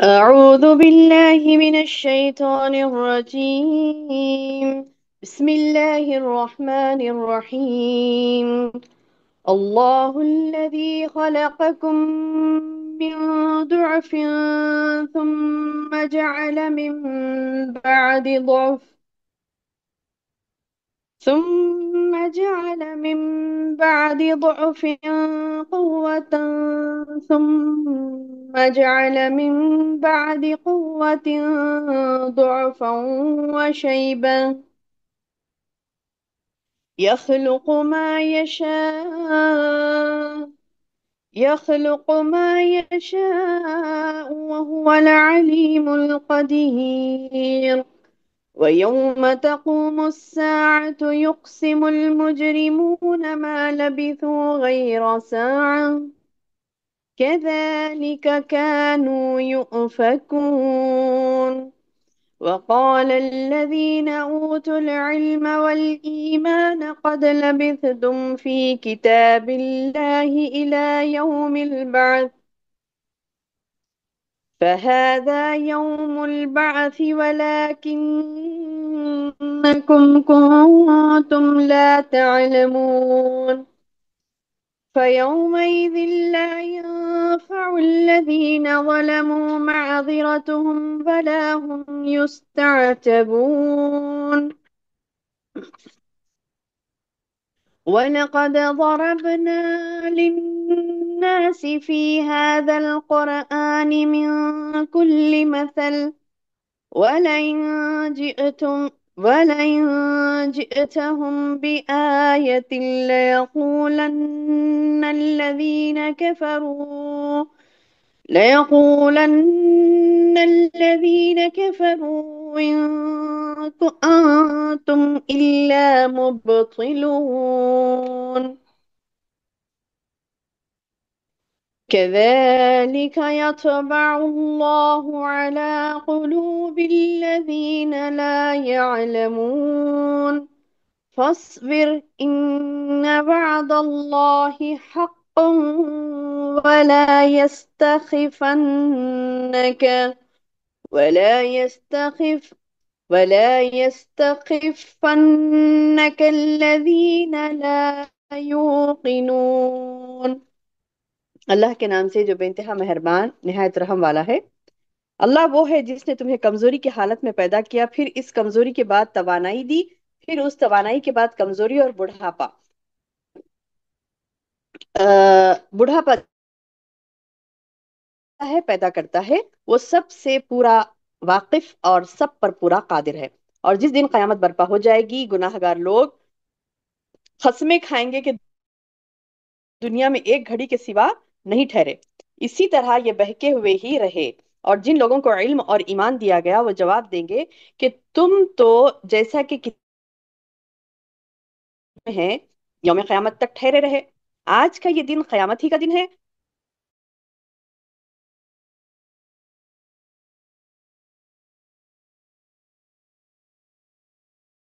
أعوذ بالله من الشيطان الرجيم. بسم الله الرحمن الرحيم. الله الذي خلقكم من ضعف ثم جعل من بعد ضعف ثم جعل من بعد ضعف قوة ثم جعل من بعد قوة ضعفا وشيبا يخلق ما يشاء يخلق ما يشاء وهو العليم القدير. ويوم تقوم الساعة يقسم المجرمون ما لبثوا غير ساعة كذلك كانوا يؤفكون. وقال الذين أوتوا العلم والإيمان قد لبثتم في كتاب الله إلى يوم البعث فهذا يوم البعث ولكنكم كنتم لا تعلمون. فيومئذ لا ينفع الذين ظلموا معذرتهم ولا هم يستعتبون. ولقد ضربنا للناس في هذا القرآن من كل مثل ولئن جئتم ولئن جئتهم بآية ليقولن الذين كفروا إن أنتم إلا مبطلون. كذلك يطبع الله على قلوب الذين لا يعلمون. فاصبر إن وعد الله حق ولا يستخفنك ولا يستخف ولا يستخفنك الذين لا يوقنون. اللہ کے نام سے جو بے انتہا مہربان نہایت رحم والا ہے۔ اللہ وہ ہے جس نے تمہیں کمزوری کی حالت میں پیدا کیا، پھر اس کمزوری کے بعد توانائی دی، پھر اس توانائی کے بعد کمزوری اور بڑھاپا بڑھاپا ہے پیدا کرتا ہے۔ وہ سب سے پورا واقف اور سب پر پورا قادر ہے۔ اور جس دن قیامت برپا ہو جائے گی، گناہ گار لوگ قسمیں کھائیں گے کہ دنیا میں ایک گھڑی کے سوا نہیں ٹھہرے، اسی طرح یہ بہکے ہوئے ہی رہے۔ اور جن لوگوں کو علم اور ایمان دیا گیا وہ جواب دیں گے کہ تم تو جیسا کہ کتاب میں ہے یوم قیامت تک ٹھہرے رہے۔ آج کا یہ دن قیامت ہی کا دن ہے۔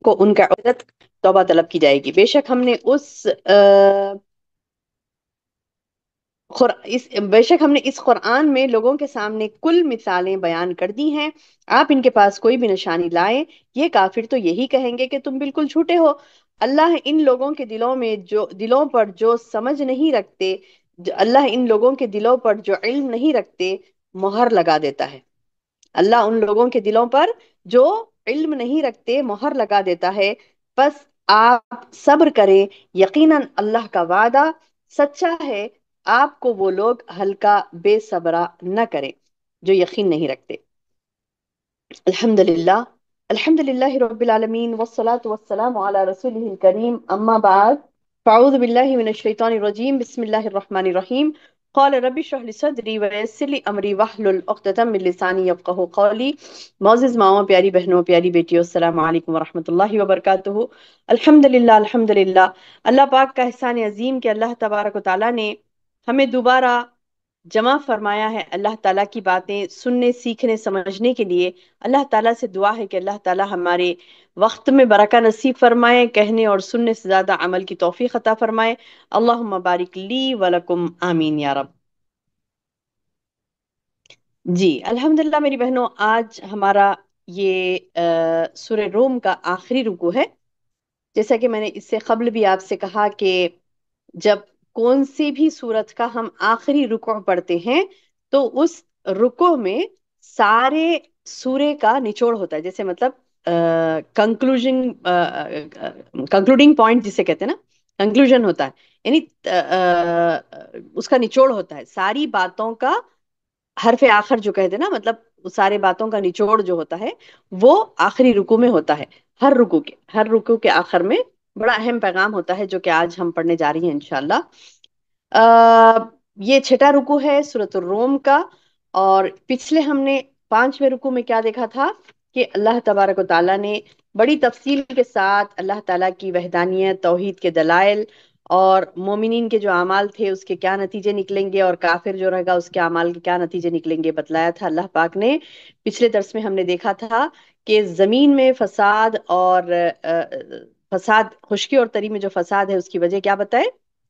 کو ان کا عزت توبہ طلب کی جائے گی۔ بے شک ہم نے اس قرآن میں لوگوں کے سامنے کل مثالیں بیان کر دی ہیں۔ آپ ان کے پاس کوئی بھی نشانی لائیں، یہ کافر تو یہی کہیں گے کہ تم بالکل جھوٹے ہو۔ اللہ ان لوگوں کے دلوں پر جو سمجھ نہیں رکھتے، اللہ ان لوگوں کے دلوں پر جو علم نہیں رکھتے مہر لگا دیتا ہے۔ اللہ ان لوگوں کے دلوں پر جو علم نہیں رکھتے مہر لگا دیتا ہے۔ بس آپ صبر کریں، یقیناً اللہ کا وعدہ سچا ہے۔ آپ کو وہ لوگ ہلکا بے صبرا نہ کریں جو یقین نہیں رکھتے۔ الحمدللہ الحمدللہ رب العالمین والصلاة والسلام علی رسولہ الکریم، اما بعد فاعوذ باللہ من الشیطان الرجیم، بسم اللہ الرحمن الرحیم۔ قال رب اشرح لي صدری ویسر لي امری واحلل عقدۃ من لسانی یفقہوا قولی۔ معزز ماؤں، پیاری بہنوں، پیاری بیٹیوں، السلام علیکم ورحمۃ اللہ وبرکاتہ۔ الحمدللہ الحمدللہ، اللہ پاک کا احسان عظیم کہ اللہ تبارک و تعالیٰ نے ہمیں دوبارہ جمع فرمایا ہے اللہ تعالیٰ کی باتیں سننے، سیکھنے، سمجھنے کے لیے۔ اللہ تعالیٰ سے دعا ہے کہ اللہ تعالیٰ ہمارے وقت میں برکہ نصیب فرمائے، کہنے اور سننے سے زیادہ عمل کی توفیق عطا فرمائے۔ اللہم بارک لی ولکم، آمین یا رب۔ جی الحمدللہ میری بہنوں، آج ہمارا یہ سورہ روم کا آخری رکوع ہے۔ جیسا کہ میں نے اس سے قبل بھی آپ سے کہا کہ جب کون سی بھی سورت کا ہم آخری رکوع پڑھتے ہیں تو اس رکوع میں سارے سورے کا نچوڑ ہوتا ہے، جیسے مطلب کنکلوژن، کنکلوڈنگ پوائنٹ جسے کہتے ہیں نا، کنکلوژن ہوتا ہے، یعنی اس کا نچوڑ ہوتا ہے ساری باتوں کا، حرف آخر جو کہتے ہیں نا، مطلب سارے باتوں کا نچوڑ جو ہوتا ہے وہ آخری رکوع میں ہوتا ہے۔ ہر رکوع کے آخر میں بڑا اہم پیغام ہوتا ہے جو کہ آج ہم پڑھنے جا رہی ہیں انشاءاللہ۔ آ، یہ چھٹا رکوع ہے سورۃ الروم کا، اور پچھلے ہم نے 5ویں رکوع میں کیا دیکھا تھا کہ اللہ تبارک و تعالیٰ نے بڑی تفصیل کے ساتھ اللہ تعالیٰ کی وحدانیت، توحید کے دلائل، اور مومنین کے جو اعمال تھے اس کے کیا نتیجے نکلیں گے، اور کافر جو رہے گا اس کے اعمال کے کیا نتیجے نکلیں گے بتلایا تھا اللہ پاک نے۔ پچھلے درس میں ہم نے دیکھا تھا کہ زمین میں فساد اور فساد، خشکی اور تری میں جو فساد ہے اس کی وجہ کیا بتائے؟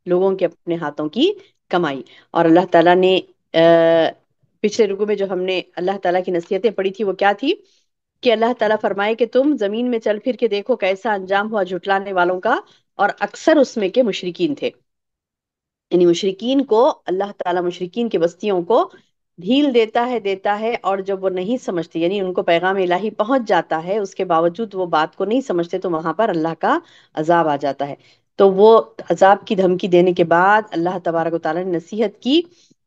لوگوں کے اپنے ہاتھوں کی کمائی۔ اور اللہ تعالیٰ نے پچھلے رکوع میں جو ہم نے اللہ تعالیٰ کی نصیحتیں پڑھی تھی وہ کیا تھی کہ اللہ تعالیٰ فرمائے کہ تم زمین میں چل پھر کے دیکھو کیسا انجام ہوا جھٹلانے والوں کا، اور اکثر اس میں کے مشرکین تھے۔ یعنی مشرکین کو اللہ تعالیٰ مشرکین کی بستیوں کو ڈھیل دیتا ہے، اور جب وہ نہیں سمجھتے، یعنی ان کو پیغام الہی پہنچ جاتا ہے اس کے باوجود وہ بات کو نہیں سمجھتے، تو وہاں پر اللہ کا عذاب آ جاتا ہے۔ تو وہ عذاب کی دھمکی دینے کے بعد اللہ تبارک و تعالیٰ نے نصیحت کی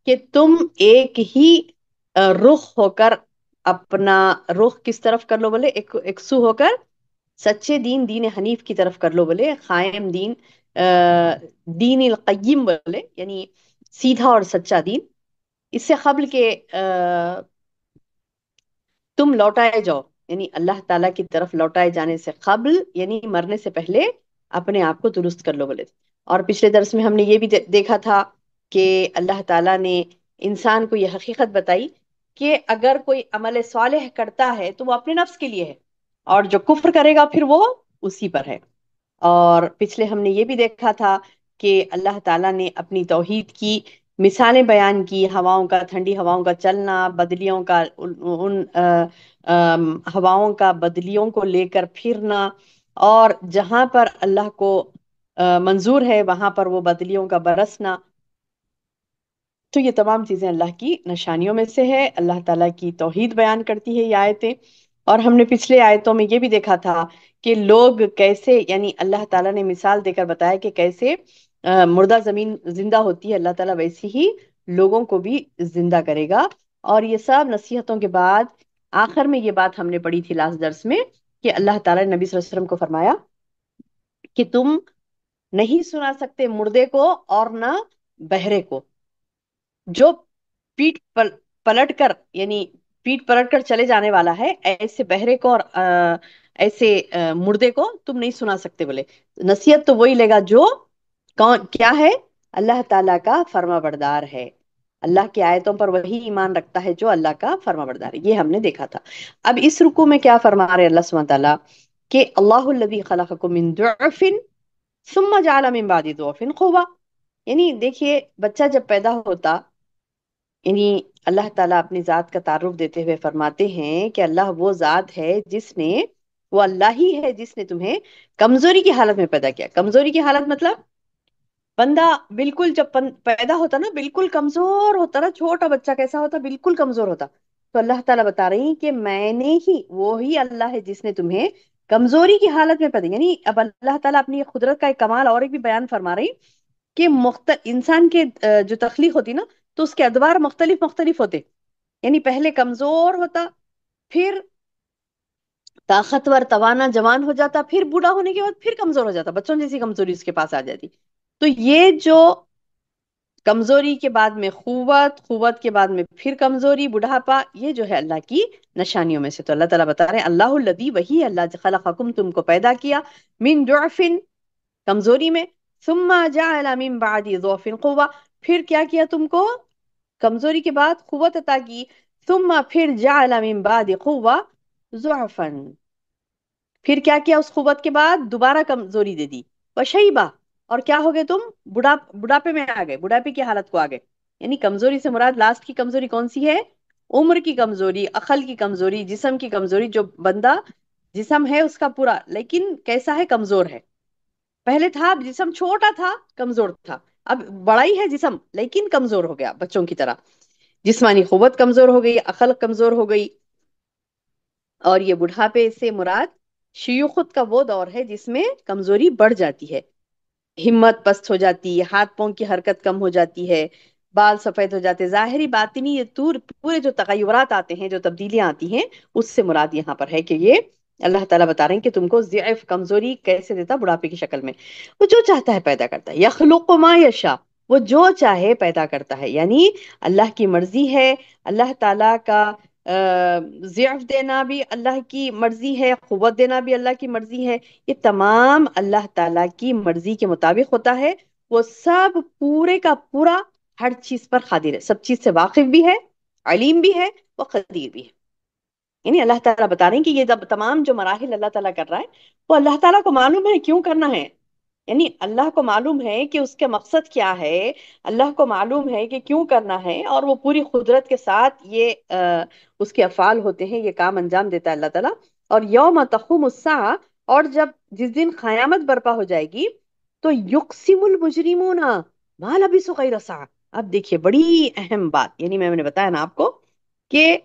کہ تم ایک ہی رخ ہو کر، اپنا رخ کس طرف کر لو بولے؟ ایک سو ہو کر سچے دین، دین حنیف کی طرف کر لو بولے، قائم دین، دین القیم بولے، یعنی سیدھا اور سچا دین۔ اس سے قبل کہ تم لوٹائے جاؤ، یعنی اللہ تعالیٰ کی طرف لوٹائے جانے سے قبل، یعنی مرنے سے پہلے اپنے آپ کو درست کر لو بولے۔ اور پچھلے درس میں ہم نے یہ بھی دیکھا تھا کہ اللہ تعالیٰ نے انسان کو یہ حقیقت بتائی کہ اگر کوئی عمل صالح کرتا ہے تو وہ اپنے نفس کے لیے ہے، اور جو کفر کرے گا پھر وہ اسی پر ہے۔ اور پچھلے ہم نے یہ بھی دیکھا تھا کہ اللہ تعالیٰ نے اپنی توحید کی مثالیں بیان کی، ہواؤں کا، ٹھنڈی ہواؤں کا چلنا، بدلیوں کا، ان ہواؤں کا بدلیوں کو لے کر پھرنا، اور جہاں پر اللہ کو منظور ہے وہاں پر وہ بدلیوں کا برسنا۔ تو یہ تمام چیزیں اللہ کی نشانیوں میں سے ہے، اللہ تعالیٰ کی توحید بیان کرتی ہے یہ آیتیں۔ اور ہم نے پچھلے آیتوں میں یہ بھی دیکھا تھا کہ لوگ کیسے، یعنی اللہ تعالیٰ نے مثال دے کر بتایا کہ کیسے مردہ زمین زندہ ہوتی ہے، اللہ تعالیٰ ویسی ہی لوگوں کو بھی زندہ کرے گا۔ اور یہ سب نصیحتوں کے بعد آخر میں یہ بات ہم نے پڑھی تھی لاسٹ درس میں کہ اللہ تعالیٰ نے نبی صلی اللہ علیہ وسلم کو فرمایا کہ تم نہیں سنا سکتے مردے کو اور نہ بہرے کو، جو پیٹ پلٹ کر، یعنی پیٹ پلٹ کر چلے جانے والا ہے، ایسے بہرے کو اور ایسے مردے کو تم نہیں سنا سکتے بولے۔ نصیحت تو وہی لے گا جو کون کیا ہے؟ اللہ تعالیٰ کا فرما بردار ہے، اللہ کی آیتوں پر وہی ایمان رکھتا ہے جو اللہ کا فرما بردار ہے۔ یہ ہم نے دیکھا تھا۔ اب اس رکوع میں کیا فرما رہے اللہ سبحانہ تعالیٰ کہ اللہ الذی خلقکم من ضعف ثم جعل من بعد ضعف قوة۔ یعنی دیکھیے، بچہ جب پیدا ہوتا، یعنی اللہ تعالیٰ اپنی ذات کا تعارف دیتے ہوئے فرماتے ہیں کہ اللہ وہ ذات ہے جس نے، وہ اللہ ہی ہے جس نے تمہیں کمزوری کی حالت میں پیدا کیا۔ کمزوری کی حالت مطلب بندہ بالکل جب پیدا ہوتا نا، بالکل کمزور ہوتا نا، چھوٹا بچہ کیسا ہوتا؟ بالکل کمزور ہوتا۔ تو اللہ تعالیٰ بتا رہی ہیں کہ میں نے ہی، وہی اللہ ہے جس نے تمہیں کمزوری کی حالت میں پیدا، یعنی اب اللہ تعالیٰ اپنی قدرت کا ایک کمال اور ایک بھی بیان فرما رہی کہ انسان کے جو تخلیق ہوتی نا تو اس کے ادوار مختلف مختلف ہوتے، یعنی پہلے کمزور ہوتا، پھر طاقتور توانا جوان ہو جاتا، پھر بوڑھا ہونے کے بعد پھر کمزور ہو جاتا، بچوں جیسی کمزوری اس کے پاس آ جاتی۔ تو یہ جو کمزوری کے بعد میں قوت، قوت کے بعد میں پھر کمزوری، بڑھاپا، یہ جو ہے اللہ کی نشانیوں میں سے۔ تو اللہ تعالیٰ بتا رہے ہیں اللہ الذی، وہی اللہ، خلقکم، تم کو پیدا کیا، من ضعف، کمزوری میں، ثم جعل من بعد ضعف قوة، پھر کیا کیا تم کو؟ کمزوری کے بعد قوت عطا کی، ثم پھر جعل من بعد قوة ضعفا، پھر کیا کیا اس قوت کے بعد؟ دوبارہ کمزوری دے دی، وشیبہ، اور کیا ہو گئے تم؟ بڑھاپے میں آ گئے، بڑھاپے کی حالت کو آ گئے۔ یعنی کمزوری سے مراد لاسٹ کی کمزوری کون سی ہے؟ عمر کی کمزوری، عقل کی کمزوری، جسم کی کمزوری. جو بندہ جسم ہے اس کا پورا، لیکن کیسا ہے؟ کمزور ہے. پہلے تھا جسم چھوٹا تھا، کمزور تھا. اب بڑا ہی ہے جسم لیکن کمزور ہو گیا بچوں کی طرح. جسمانی قوت کمزور ہو گئی، عقل کمزور ہو گئی. اور یہ بڑھاپے سے مراد شیوخت کا وہ دور ہے جس میں کمزوری بڑھ جاتی ہے، ہمت پست ہو جاتی ہے، ہاتھ پاؤں کی حرکت کم ہو جاتی ہے، بال سفید ہو جاتے ہیں. ظاہری باطنی یہ پورے جو تغیرات آتے ہیں، جو تبدیلیاں آتی ہیں، اس سے مراد یہاں پر ہے کہ یہ اللہ تعالیٰ بتا رہے ہیں کہ تم کو ضعف، کمزوری کیسے دیتا؟ بڑھاپے کی شکل میں. وہ جو چاہتا ہے پیدا کرتا ہے. یخلق ما یشاء، وہ جو چاہے پیدا کرتا ہے. یعنی اللہ کی مرضی ہے. اللہ تعالیٰ کا ضعف دینا بھی اللہ کی مرضی ہے، قوت دینا بھی اللہ کی مرضی ہے. یہ تمام اللہ تعالیٰ کی مرضی کے مطابق ہوتا ہے. وہ سب پورے کا پورا ہر چیز پر قادر ہے، سب چیز سے واقف بھی ہے، علیم بھی ہے، وہ قدیر بھی ہے. یعنی اللہ تعالیٰ بتا رہے ہیں کہ یہ تمام جو مراحل اللہ تعالیٰ کر رہا ہے، وہ اللہ تعالیٰ کو معلوم ہے کیوں کرنا ہے. یعنی اللہ کو معلوم ہے کہ اس کے مقصد کیا ہے، اللہ کو معلوم ہے کہ کیوں کرنا ہے، اور وہ پوری قدرت کے ساتھ یہ اس کے افعال ہوتے ہیں، یہ کام انجام دیتا ہے اللہ تعالیٰ. اور یوم تقوم الساعہ، اور جس دن قیامت برپا ہو جائے گی، تو یقسم المجرمون ما لبثوا غیر ساعہ. اب دیکھیے بڑی اہم بات، یعنی میں نے بتایا نا آپ کو کہ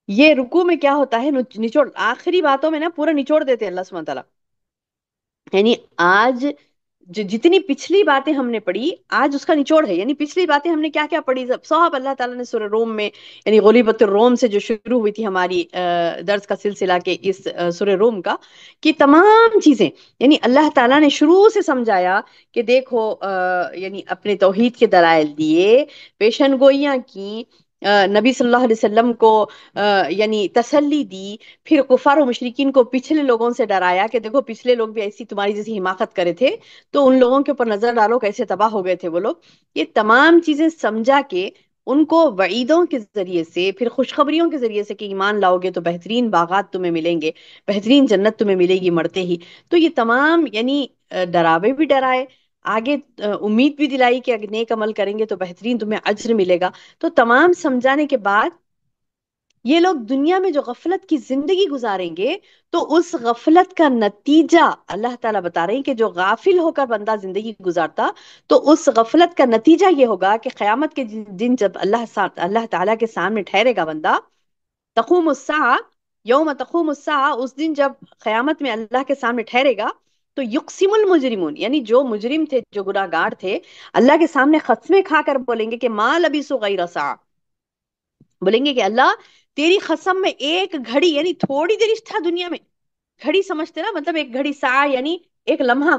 یہ رکوع میں کیا ہوتا ہے، نچوڑ آخری باتوں میں نا پورا نچوڑ دیتے ہیں اللہ سبحانہ تعالیٰ. یعنی آج جتنی پچھلی باتیں ہم نے پڑھی، آج اس کا نچوڑ ہے. یعنی پچھلی باتیں ہم نے کیا کیا پڑھی، سب اللہ تعالیٰ نے سورہ روم میں، یعنی غلیبت الروم سے جو شروع ہوئی تھی ہماری درس کا سلسلہ کے اس سورہ روم کا، کہ تمام چیزیں یعنی اللہ تعالیٰ نے شروع سے سمجھایا کہ دیکھو یعنی اپنے توحید کے دلائل دیے، پیشن گوئیاں کی، نبی صلی اللہ علیہ وسلم کو یعنی تسلی دی. پھر کفار و مشرکین کو پچھلے لوگوں سے ڈرایا کہ دیکھو پچھلے لوگ بھی ایسی تمہاری جیسی حماقت کرے تھے، تو ان لوگوں کے اوپر نظر ڈالو کیسے تباہ ہو گئے تھے وہ لوگ. یہ تمام چیزیں سمجھا کے ان کو وعیدوں کے ذریعے سے، پھر خوشخبریوں کے ذریعے سے کہ ایمان لاؤ گے تو بہترین باغات تمہیں ملیں گے، بہترین جنت تمہیں ملے گی مرتے ہی. تو یہ تمام یعنی ڈراوے بھی ڈرائے، آگے امید بھی دلائی کہ اگر نیک عمل کریں گے تو بہترین تمہیں اجر ملے گا. تو تمام سمجھانے کے بعد یہ لوگ دنیا میں جو غفلت کی زندگی گزاریں گے، تو اس غفلت کا نتیجہ اللہ تعالیٰ بتا رہے ہیں کہ جو غافل ہو کر بندہ زندگی گزارتا، تو اس غفلت کا نتیجہ یہ ہوگا کہ قیامت کے دن جب اللہ تعالیٰ کے سامنے ٹھہرے گا بندہ، تقوم الساعہ، یوم تقوم الساعہ، اس دن جب قیامت میں اللہ کے سامنے ٹھہرے گا، تو یقسم المجرمون، یعنی جو مجرم تھے، جو گناہ گار تھے، اللہ کے سامنے قسمیں کھا کر بولیں گے کہ ما لبثوا غیر ساعہ. بولیں گے کہ اللہ تیری قسم میں ایک گھڑی، یعنی تھوڑی دیر تھا دنیا میں. گھڑی سمجھتے نا، مطلب ایک گھڑی، سا یعنی ایک لمحہ.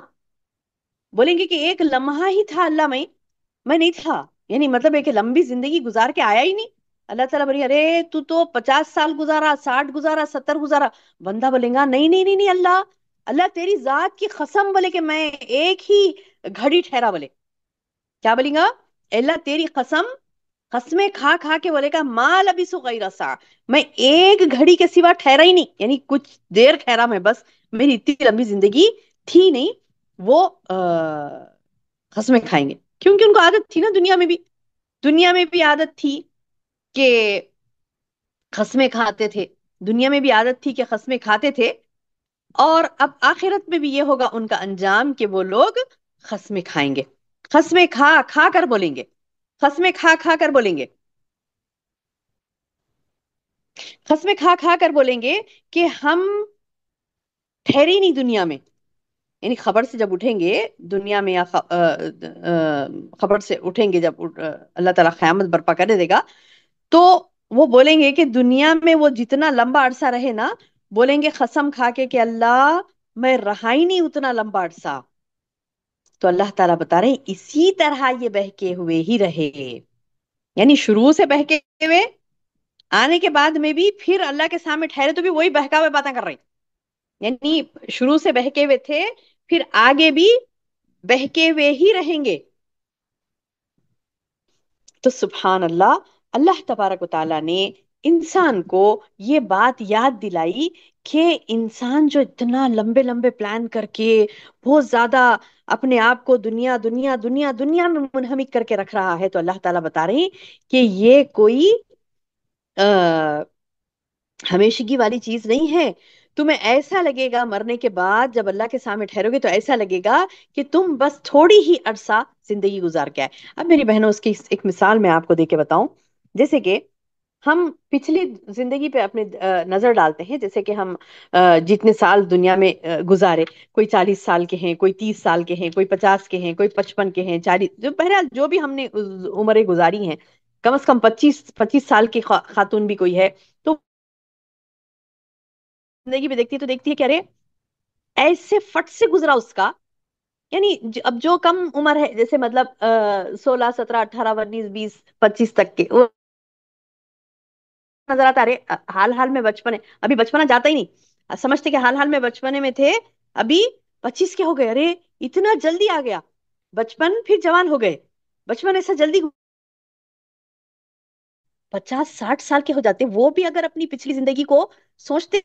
بولیں گے کہ ایک لمحہ ہی تھا اللہ میں نہیں تھا، یعنی مطلب ایک لمبی زندگی گزار کے آیا ہی نہیں. اللہ تعالیٰ بولے ارے تو 50 سال گزارا، 60 گزارا، 70 گزارا. بندہ بولے گا نہیں نہیں نہیں نہیں اللہ، اللہ تیری ذات کی قسم، بولے کہ میں ایک ہی گھڑی ٹھہرا. بولے کیا بولیں گا؟ اللہ تیری قسم، قسمیں کھا کھا کے بولے گا ما لبثوا غیر ساعہ، میں ایک گھڑی کے سوا ٹھہرا ہی نہیں، یعنی کچھ دیر ٹھہرا میں بس، میری اتنی لمبی زندگی تھی نہیں. وہ قسمیں کھائیں گے کیونکہ ان کو عادت تھی نا، دنیا میں بھی عادت تھی کہ قسمیں کھاتے تھے، دنیا میں بھی عادت تھی کہ قسمیں کھاتے تھے. اور اب آخرت میں بھی یہ ہوگا ان کا انجام کہ وہ لوگ قسمیں کھائیں گے، قسمیں کھا کھا کر بولیں گے، قسمیں کھا کھا کر بولیں گے، قسمیں کھا کھا کر بولیں گے کہ ہم ٹھہرے ہی نہیں دنیا میں. یعنی خبر سے جب اٹھیں گے دنیا میں، یا خبر سے اٹھیں گے جب اللہ تعالیٰ قیامت برپا کر دے گا، تو وہ بولیں گے کہ دنیا میں وہ جتنا لمبا عرصہ رہے نا، بولیں گے قسم کھا کے کہ اللہ میں رہا ہی نہیں اتنا لمبا عرصہ. تو اللہ تعالیٰ بتا رہے ہیں اسی طرح یہ بہکے ہوئے ہی رہے. یعنی شروع سے بہکے ہوئے، آنے کے بعد میں بھی پھر اللہ کے سامنے ٹھہرے تو بھی وہی بہکا ہوئے باتیں کر رہے ہیں. یعنی شروع سے بہکے ہوئے تھے، پھر آگے بھی بہکے ہوئے ہی رہیں گے. تو سبحان اللہ، اللہ تبارک و تعالیٰ نے انسان کو یہ بات یاد دلائی کہ انسان جو اتنا لمبے لمبے پلان کر کے بہت زیادہ اپنے آپ کو دنیا دنیا دنیا دنیا میں منہمک کر کے رکھ رہا ہے، تو اللہ تعالیٰ بتا رہے ہیں کہ یہ کوئی ہمیشگی والی چیز نہیں ہے. تمہیں ایسا لگے گا مرنے کے بعد جب اللہ کے سامنے ٹھہرو گے تو ایسا لگے گا کہ تم بس تھوڑی ہی عرصہ زندگی گزار کے آئے. اب میری بہنوں اس کی ایک مثال میں آپ کو دے کے بتاؤں. جیسے کہ ہم پچھلی زندگی پہ اپنے نظر ڈالتے ہیں. جیسے کہ ہم جتنے سال دنیا میں گزارے، کوئی 40 سال کے ہیں، کوئی 30 سال کے ہیں، کوئی 50 کے ہیں، کوئی 55 کے ہیں، 40، جو بہرحال جو بھی ہم نے عمریں گزاری ہیں، کم از کم 25 25 سال کی خاتون بھی کوئی ہے تو زندگی میں دیکھتی ہے تو دیکھتی ہے کہ ارے ایسے فٹ سے گزرا اس کا. یعنی اب جو کم عمر ہے، جیسے مطلب 16 17 18 19 20 25 تک کے، وہ نظر آتا ارے حال حال میں بچپن ہے، ابھی بچپنا جاتا ہی نہیں. سمجھتے کہ حال حال میں بچپنے میں تھے، ابھی 25 کے ہو گئے، ارے اتنا جلدی آ گیا بچپن، پھر جوان ہو گئے. بچپن ایسا جلدی 50 60 سال کے ہو جاتے. وہ بھی اگر اپنی پچھلی زندگی کو سوچتے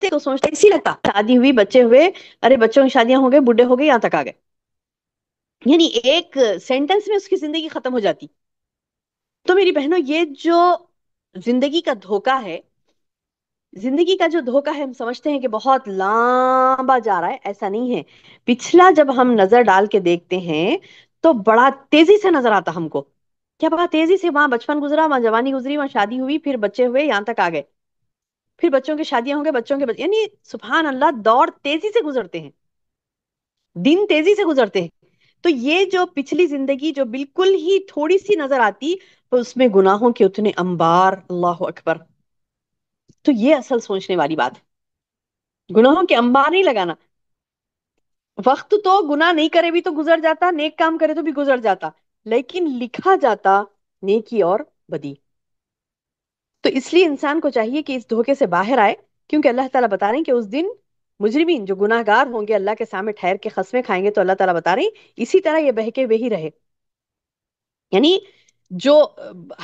تو سوچتے اسی لگتا شادی ہوئی، بچے ہوئے، ارے بچوں کی شادیاں ہو گئے، بوڑھے ہو گئے، یہاں تک آ گئے. یعنی ایک سینٹنس میں اس کی زندگی ختم ہو جاتی. تو میری بہنوں، یہ جو زندگی کا دھوکا ہے، زندگی کا جو دھوکا ہے، ہم سمجھتے ہیں کہ بہت لمبا جا رہا ہے. ایسا نہیں ہے. پچھلا جب ہم نظر ڈال کے دیکھتے ہیں تو بڑا تیزی سے نظر آتا ہم کو. کیا بڑا تیزی سے وہاں بچپن گزرا، وہاں جوانی گزری، وہاں شادی ہوئی، پھر بچے ہوئے، یہاں تک آ گئے، پھر بچوں کی شادیاں ہوں گے، بچوں کے یعنی سبحان اللہ، دور تیزی سے گزرتے ہیں، دن تیزی سے گزرتے ہیں. تو یہ جو پچھلی زندگی جو بالکل ہی تھوڑی سی نظر آتی، تو اس میں گناہوں کے اتنے انبار، اللہ اکبر. تو یہ اصل سوچنے والی بات ہے، گناہوں کے انبار نہیں لگانا. وقت تو گناہ نہیں کرے بھی تو گزر جاتا، نیک کام کرے تو بھی گزر جاتا، لیکن لکھا جاتا نیکی اور بدی. تو اس لیے انسان کو چاہیے کہ اس دھوکے سے باہر آئے، کیونکہ اللہ تعالیٰ بتا رہے ہیں کہ اس دن مجرمین جو گناہ گار ہوں گے اللہ کے سامنے ٹھہر کے قسمیں کھائیں گے. تو اللہ تعالیٰ بتا رہے ہیں اسی طرح یہ بہکے ہوئے ہی رہے. یعنی جو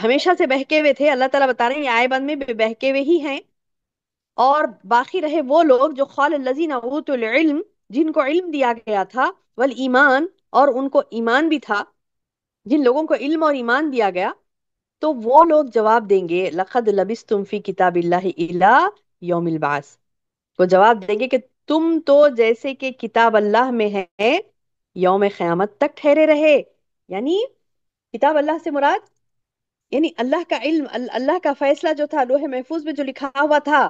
ہمیشہ سے بہکے ہوئے تھے، اللہ تعالیٰ بتا رہے ہیں یہ آئے بند میں بہکے ہوئے ہی ہیں. اور باقی رہے وہ لوگ جو قال الذین اوتوا العلم، جن کو علم دیا گیا تھا، والایمان، اور ان کو ایمان بھی تھا. جن لوگوں کو علم اور ایمان دیا گیا تو وہ لوگ جواب دیں گے لقد لبستم فی کتاب اللہ الی یوم البعث. وہ جواب دیں گے کہ تم تو جیسے کہ کتاب اللہ میں ہے یوم قیامت تک ٹھہرے رہے. یعنی کتاب اللہ سے مراد یعنی اللہ کا علم، اللہ کا فیصلہ جو تھا لوح محفوظ میں جو لکھا ہوا تھا،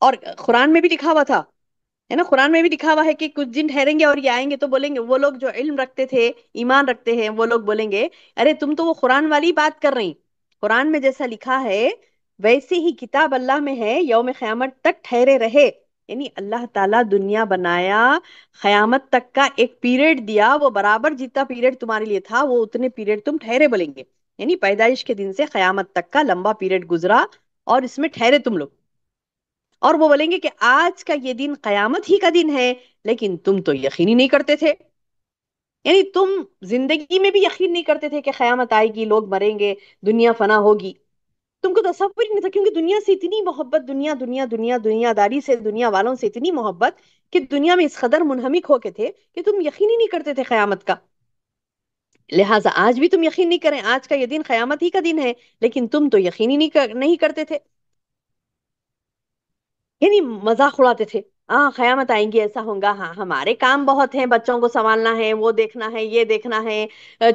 اور قرآن میں بھی لکھا ہوا تھا، ہے نا. قرآن میں بھی لکھا ہوا ہے کہ کچھ دن ٹھہریں گے اور یہ آئیں گے. تو بولیں گے وہ لوگ جو علم رکھتے تھے، ایمان رکھتے ہیں، وہ لوگ بولیں گے ارے تم تو وہ قرآن والی بات کر رہی. قرآن میں جیسا لکھا ہے ویسے ہی کتاب اللہ میں ہے یوم قیامت تک ٹھہرے رہے. یعنی اللہ تعالیٰ دنیا بنایا، قیامت تک کا ایک پیریڈ دیا، وہ برابر جتنا پیریڈ تمہارے لیے تھا وہ اتنے پیریڈ تم ٹھہرے بولیں گے. یعنی پیدائش کے دن سے قیامت تک کا لمبا پیریڈ گزرا اور اس میں ٹھہرے تم لوگ. اور وہ بولیں گے کہ آج کا یہ دن قیامت ہی کا دن ہے، لیکن تم تو یقین ہی نہیں کرتے تھے. یعنی تم زندگی میں بھی یقین نہیں کرتے تھے کہ قیامت آئے گی، لوگ مریں گے، دنیا فنا ہوگی. تم کو تصور ہی نہیں تھا، کیونکہ دنیا سے اتنی محبت، دنیا دنیا دنیا دنیا داری سے، دنیا والوں سے اتنی محبت کہ دنیا میں اس قدر منہمک ہو کے تھے کہ تم یقین ہی نہیں کرتے تھے قیامت کا. لہٰذا آج بھی تم یقین نہیں کریں، آج کا یہ دن قیامت ہی کا دن ہے، لیکن تم تو یقین ہی نہیں کرتے تھے. یعنی مذاق اڑاتے تھے. ہاں قیامت آئیں گی، ایسا ہوگا، ہاں ہمارے کام بہت ہیں، بچوں کو سنبھالنا ہے، وہ دیکھنا ہے، یہ دیکھنا ہے،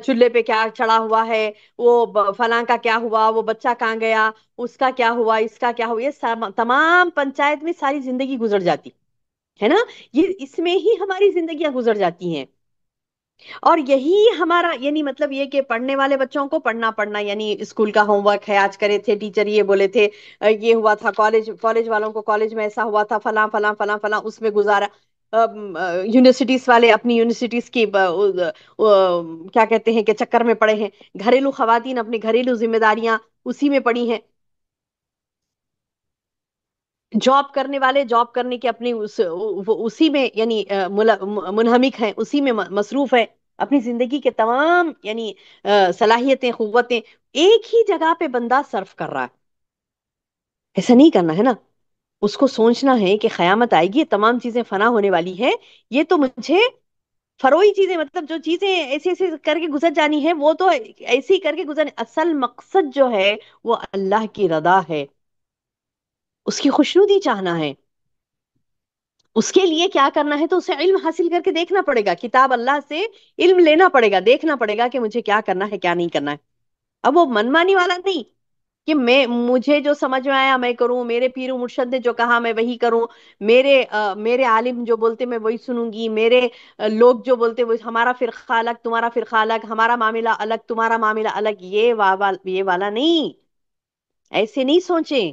چولہے پہ کیا چڑھا ہوا ہے، وہ فلاں کا کیا ہوا، وہ بچہ کہاں گیا، اس کا کیا ہوا، اس کا کیا ہوا. یہ تمام پنچایت میں ساری زندگی گزر جاتی ہے نا. یہ اس میں ہی ہماری زندگیاں گزر جاتی ہیں. اور یہی ہمارا یعنی مطلب یہ کہ پڑھنے والے بچوں کو پڑھنا پڑھنا، یعنی اسکول کا ہوم ورک ہے، آج کرے تھے ٹیچر، یہ بولے تھے، یہ ہوا تھا، کالج والوں کو کالج میں ایسا ہوا تھا، فلاں فلاں فلاں فلاں اس میں گزارا. یونیورسٹیز والے اپنی یونیورسٹیز کی کیا کہتے ہیں کہ چکر میں پڑے ہیں. گھریلو خواتین اپنی گھریلو ذمہ داریاں اسی میں پڑی ہیں. جاب کرنے والے جاب کرنے کی اپنی اسی میں یعنی منہمک ہیں، اسی میں مصروف ہے. اپنی زندگی کے تمام یعنی صلاحیتیں، قوتیں ایک ہی جگہ پہ بندہ صرف کر رہا ہے. ایسا نہیں کرنا ہے نا. اس کو سوچنا ہے کہ قیامت آئے گی، یہ تمام چیزیں فنا ہونے والی ہیں. یہ تو مجھے فروئی چیزیں مطلب جو چیزیں ایسے ایسے کر کے گزر جانی ہے وہ تو ایسے ہی کر کے گزر، اصل مقصد جو ہے وہ اللہ کی رضا ہے، اس کی خوشنودی چاہنا ہے. اس کے لیے کیا کرنا ہے تو اسے علم حاصل کر کے دیکھنا پڑے گا، کتاب اللہ سے علم لینا پڑے گا، دیکھنا پڑے گا کہ مجھے کیا کرنا ہے کیا نہیں کرنا ہے. اب وہ منمانی والا نہیں کہ مجھے جو سمجھ میں آیا میں کروں، میرے پیر و مرشد نے جو کہا میں وہی کروں، میرے عالم جو بولتے میں وہی سنوں گی، میرے لوگ جو بولتے وہ، ہمارا فرقہ الگ تمہارا فرقہ الگ، ہمارا معاملہ الگ تمہارا معاملہ الگ، یہ والا نہیں. ایسے نہیں سوچیں.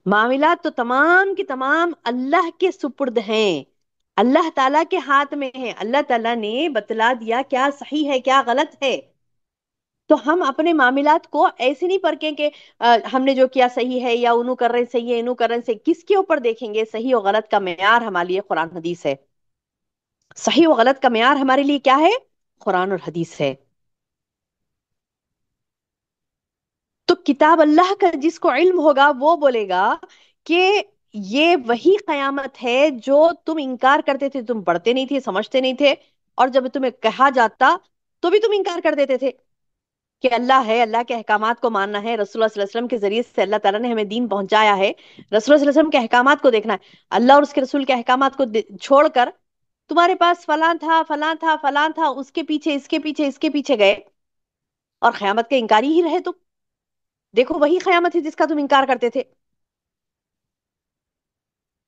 معاملات تو تمام کے تمام اللہ کے سپرد ہیں، اللہ تعالیٰ کے ہاتھ میں ہے. اللہ تعالیٰ نے بتلا دیا کیا صحیح ہے کیا غلط ہے. تو ہم اپنے معاملات کو ایسے نہیں پرکھیں کہ ہم نے جو کیا صحیح ہے یا انہوں کر رہے صحیح ہے انہوں کر رہے صحیح. کس کے اوپر دیکھیں گے؟ صحیح و غلط کا معیار ہمارے لیے قرآن حدیث ہے. صحیح و غلط کا معیار ہمارے لیے کیا ہے؟ قرآن اور حدیث ہے. تو کتاب اللہ کا جس کو علم ہوگا وہ بولے گا کہ یہ وہی قیامت ہے جو تم انکار کرتے تھے، تم پڑھتے نہیں تھے سمجھتے نہیں تھے، اور جب تمہیں کہا جاتا تو بھی تم انکار کر دیتے تھے کہ اللہ ہے، اللہ کے احکامات کو ماننا ہے، رسول اللہ صلی اللہ علیہ وسلم کے ذریعے سے اللہ تعالیٰ نے ہمیں دین پہنچایا ہے، رسول اللہ صلی اللہ علیہ وسلم کے احکامات کو دیکھنا ہے. اللہ اور اس کے رسول کے احکامات کو چھوڑ کر تمہارے پاس فلاں تھا فلاں تھا فلاں تھا، اس کے پیچھے اس کے پیچھے اس کے پیچھے گئے اور قیامت کے انکاری ہی رہے. تم دیکھو وہی قیامت ہے جس کا تم انکار کرتے تھے.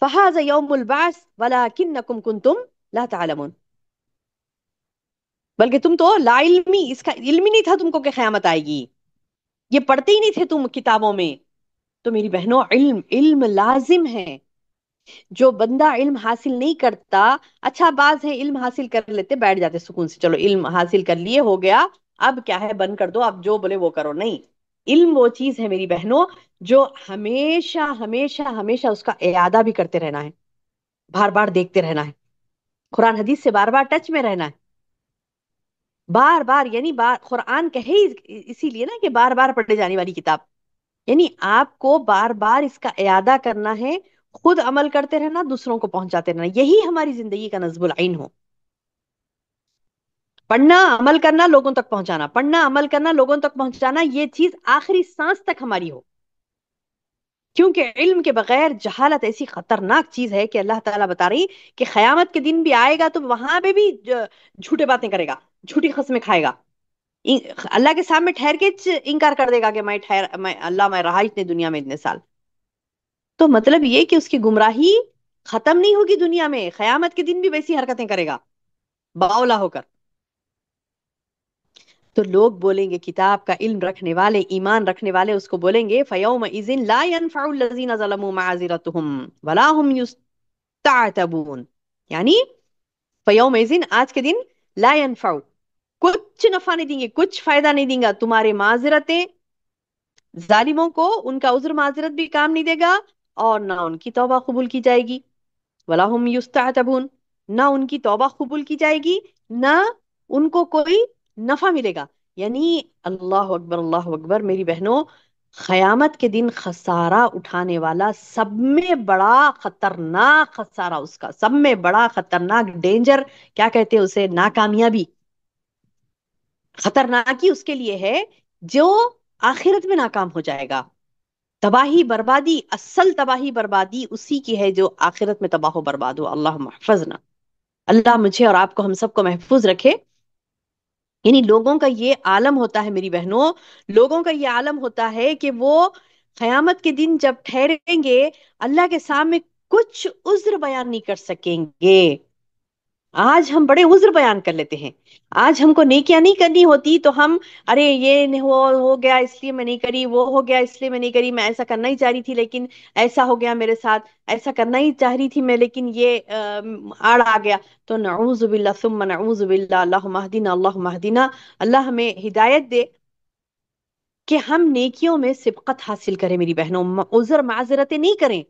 فَهَذَا يَوْمُ الْبَعْثِ وَلَكِنَّكُمْ كُنْتُمْ لَا تَعْلَمُونَ. بلکہ تم تو لا علمی، اس کا علم ہی نہیں تھا تم کو کہ قیامت آئے گی، یہ پڑھتے ہی نہیں تھے تم کتابوں میں. تو میری بہنوں علم علم لازم ہے. جو بندہ علم حاصل نہیں کرتا، اچھا بعض ہے علم حاصل کر لیتے بیٹھ جاتے سکون سے، چلو علم حاصل کر لیے ہو گیا، اب کیا ہے بند کر دو، اب جو بولے وہ کرو. نہیں، علم وہ چیز ہے میری بہنوں جو ہمیشہ ہمیشہ ہمیشہ اس کا اعادہ بھی کرتے رہنا ہے، بار بار دیکھتے رہنا ہے، قرآن حدیث سے بار بار ٹچ میں رہنا ہے. بار بار یعنی قرآن کہے اسی لیے نا کہ بار بار پڑھے جانے والی کتاب، یعنی آپ کو بار بار اس کا اعادہ کرنا ہے، خود عمل کرتے رہنا، دوسروں کو پہنچاتے رہنا. یہی ہماری زندگی کا نصب العین ہو. پڑھنا عمل کرنا لوگوں تک پہنچانا، پڑھنا عمل کرنا لوگوں تک پہنچانا، یہ چیز آخری سانس تک ہماری ہو. کیونکہ علم کے بغیر جہالت ایسی خطرناک چیز ہے کہ اللہ تعالیٰ بتا رہی کہ قیامت کے دن بھی آئے گا تو وہاں پہ بھی جھوٹے باتیں کرے گا، جھوٹی قسمیں کھائے گا، اللہ کے سامنے ٹھہر کے انکار کر دے گا کہ میں رہا اتنے دنیا میں اتنے سال. تو مطلب یہ کہ اس کی گمراہی ختم نہیں ہوگی دنیا میں، قیامت کے دن بھی ویسی حرکتیں کرے گا باولا ہو کر. تو لوگ بولیں گے، کتاب کا علم رکھنے والے ایمان رکھنے والے اس کو بولیں گے فَيَوْمَئِذٍ لَا يَنْفَعُ الَّذِينَ ظَلَمُوا مَعَذِرَتُهُمْ وَلَا هُمْ يُسْتَعْتَبُونَ. یعنی فَيَوْمَئِذٍ آج کے دن لا ينفع، کچھ نفع نہیں دیں گے، کچھ فائدہ نہیں دیں گا تمہارے معذرتیں. ظالموں کو ان کا عذر معذرت بھی کام نہیں دے گا، اور نہ ان کی توبہ قبول کی جائے گی. وَلَا هُمْ يُسْتَعْتَبُونَ، نہ ان کی توبہ قبول کی جائے گی، نہ ان کو کوئی نفع ملے گا. یعنی اللہ اکبر میری بہنوں، قیامت کے دن خسارہ اٹھانے والا سب میں بڑا خطرناک خسارہ، اس کا سب میں بڑا خطرناک ڈینجر کیا کہتے ہیں اسے، ناکامیابی، خطرناکی اس کے لیے ہے جو آخرت میں ناکام ہو جائے گا. تباہی بربادی، اصل تباہی بربادی اسی کی ہے جو آخرت میں تباہ و برباد ہو. اللہ محفظنا، اللہ مجھے اور آپ کو ہم سب کو محفوظ رکھے. یعنی لوگوں کا یہ عالم ہوتا ہے میری بہنوں، لوگوں کا یہ عالم ہوتا ہے کہ وہ قیامت کے دن جب ٹھہریں گے اللہ کے سامنے کچھ عذر بیان نہیں کر سکیں گے. آج ہم بڑے عذر بیان کر لیتے ہیں، آج ہم کو نیکیاں نہیں کرنی ہوتی تو ہم ارے یہ ہو گیا اس لیے میں نہیں کری، وہ ہو گیا اس لیے میں نہیں کری، میں ایسا کرنا ہی چاہ رہی تھی لیکن ایسا ہو گیا میرے ساتھ، ایسا کرنا ہی چاہ رہی تھی میں لیکن یہ آڑ آ گیا. تو نعوذ باللہ ثم نعوذ باللہ، اللہم اہدنا اللہم اہدنا. اللہ ہمیں ہدایت دے کہ ہم نیکیوں میں سبقت حاصل کریں میری بہنوں، عذر معذرتیں نہیں کریں،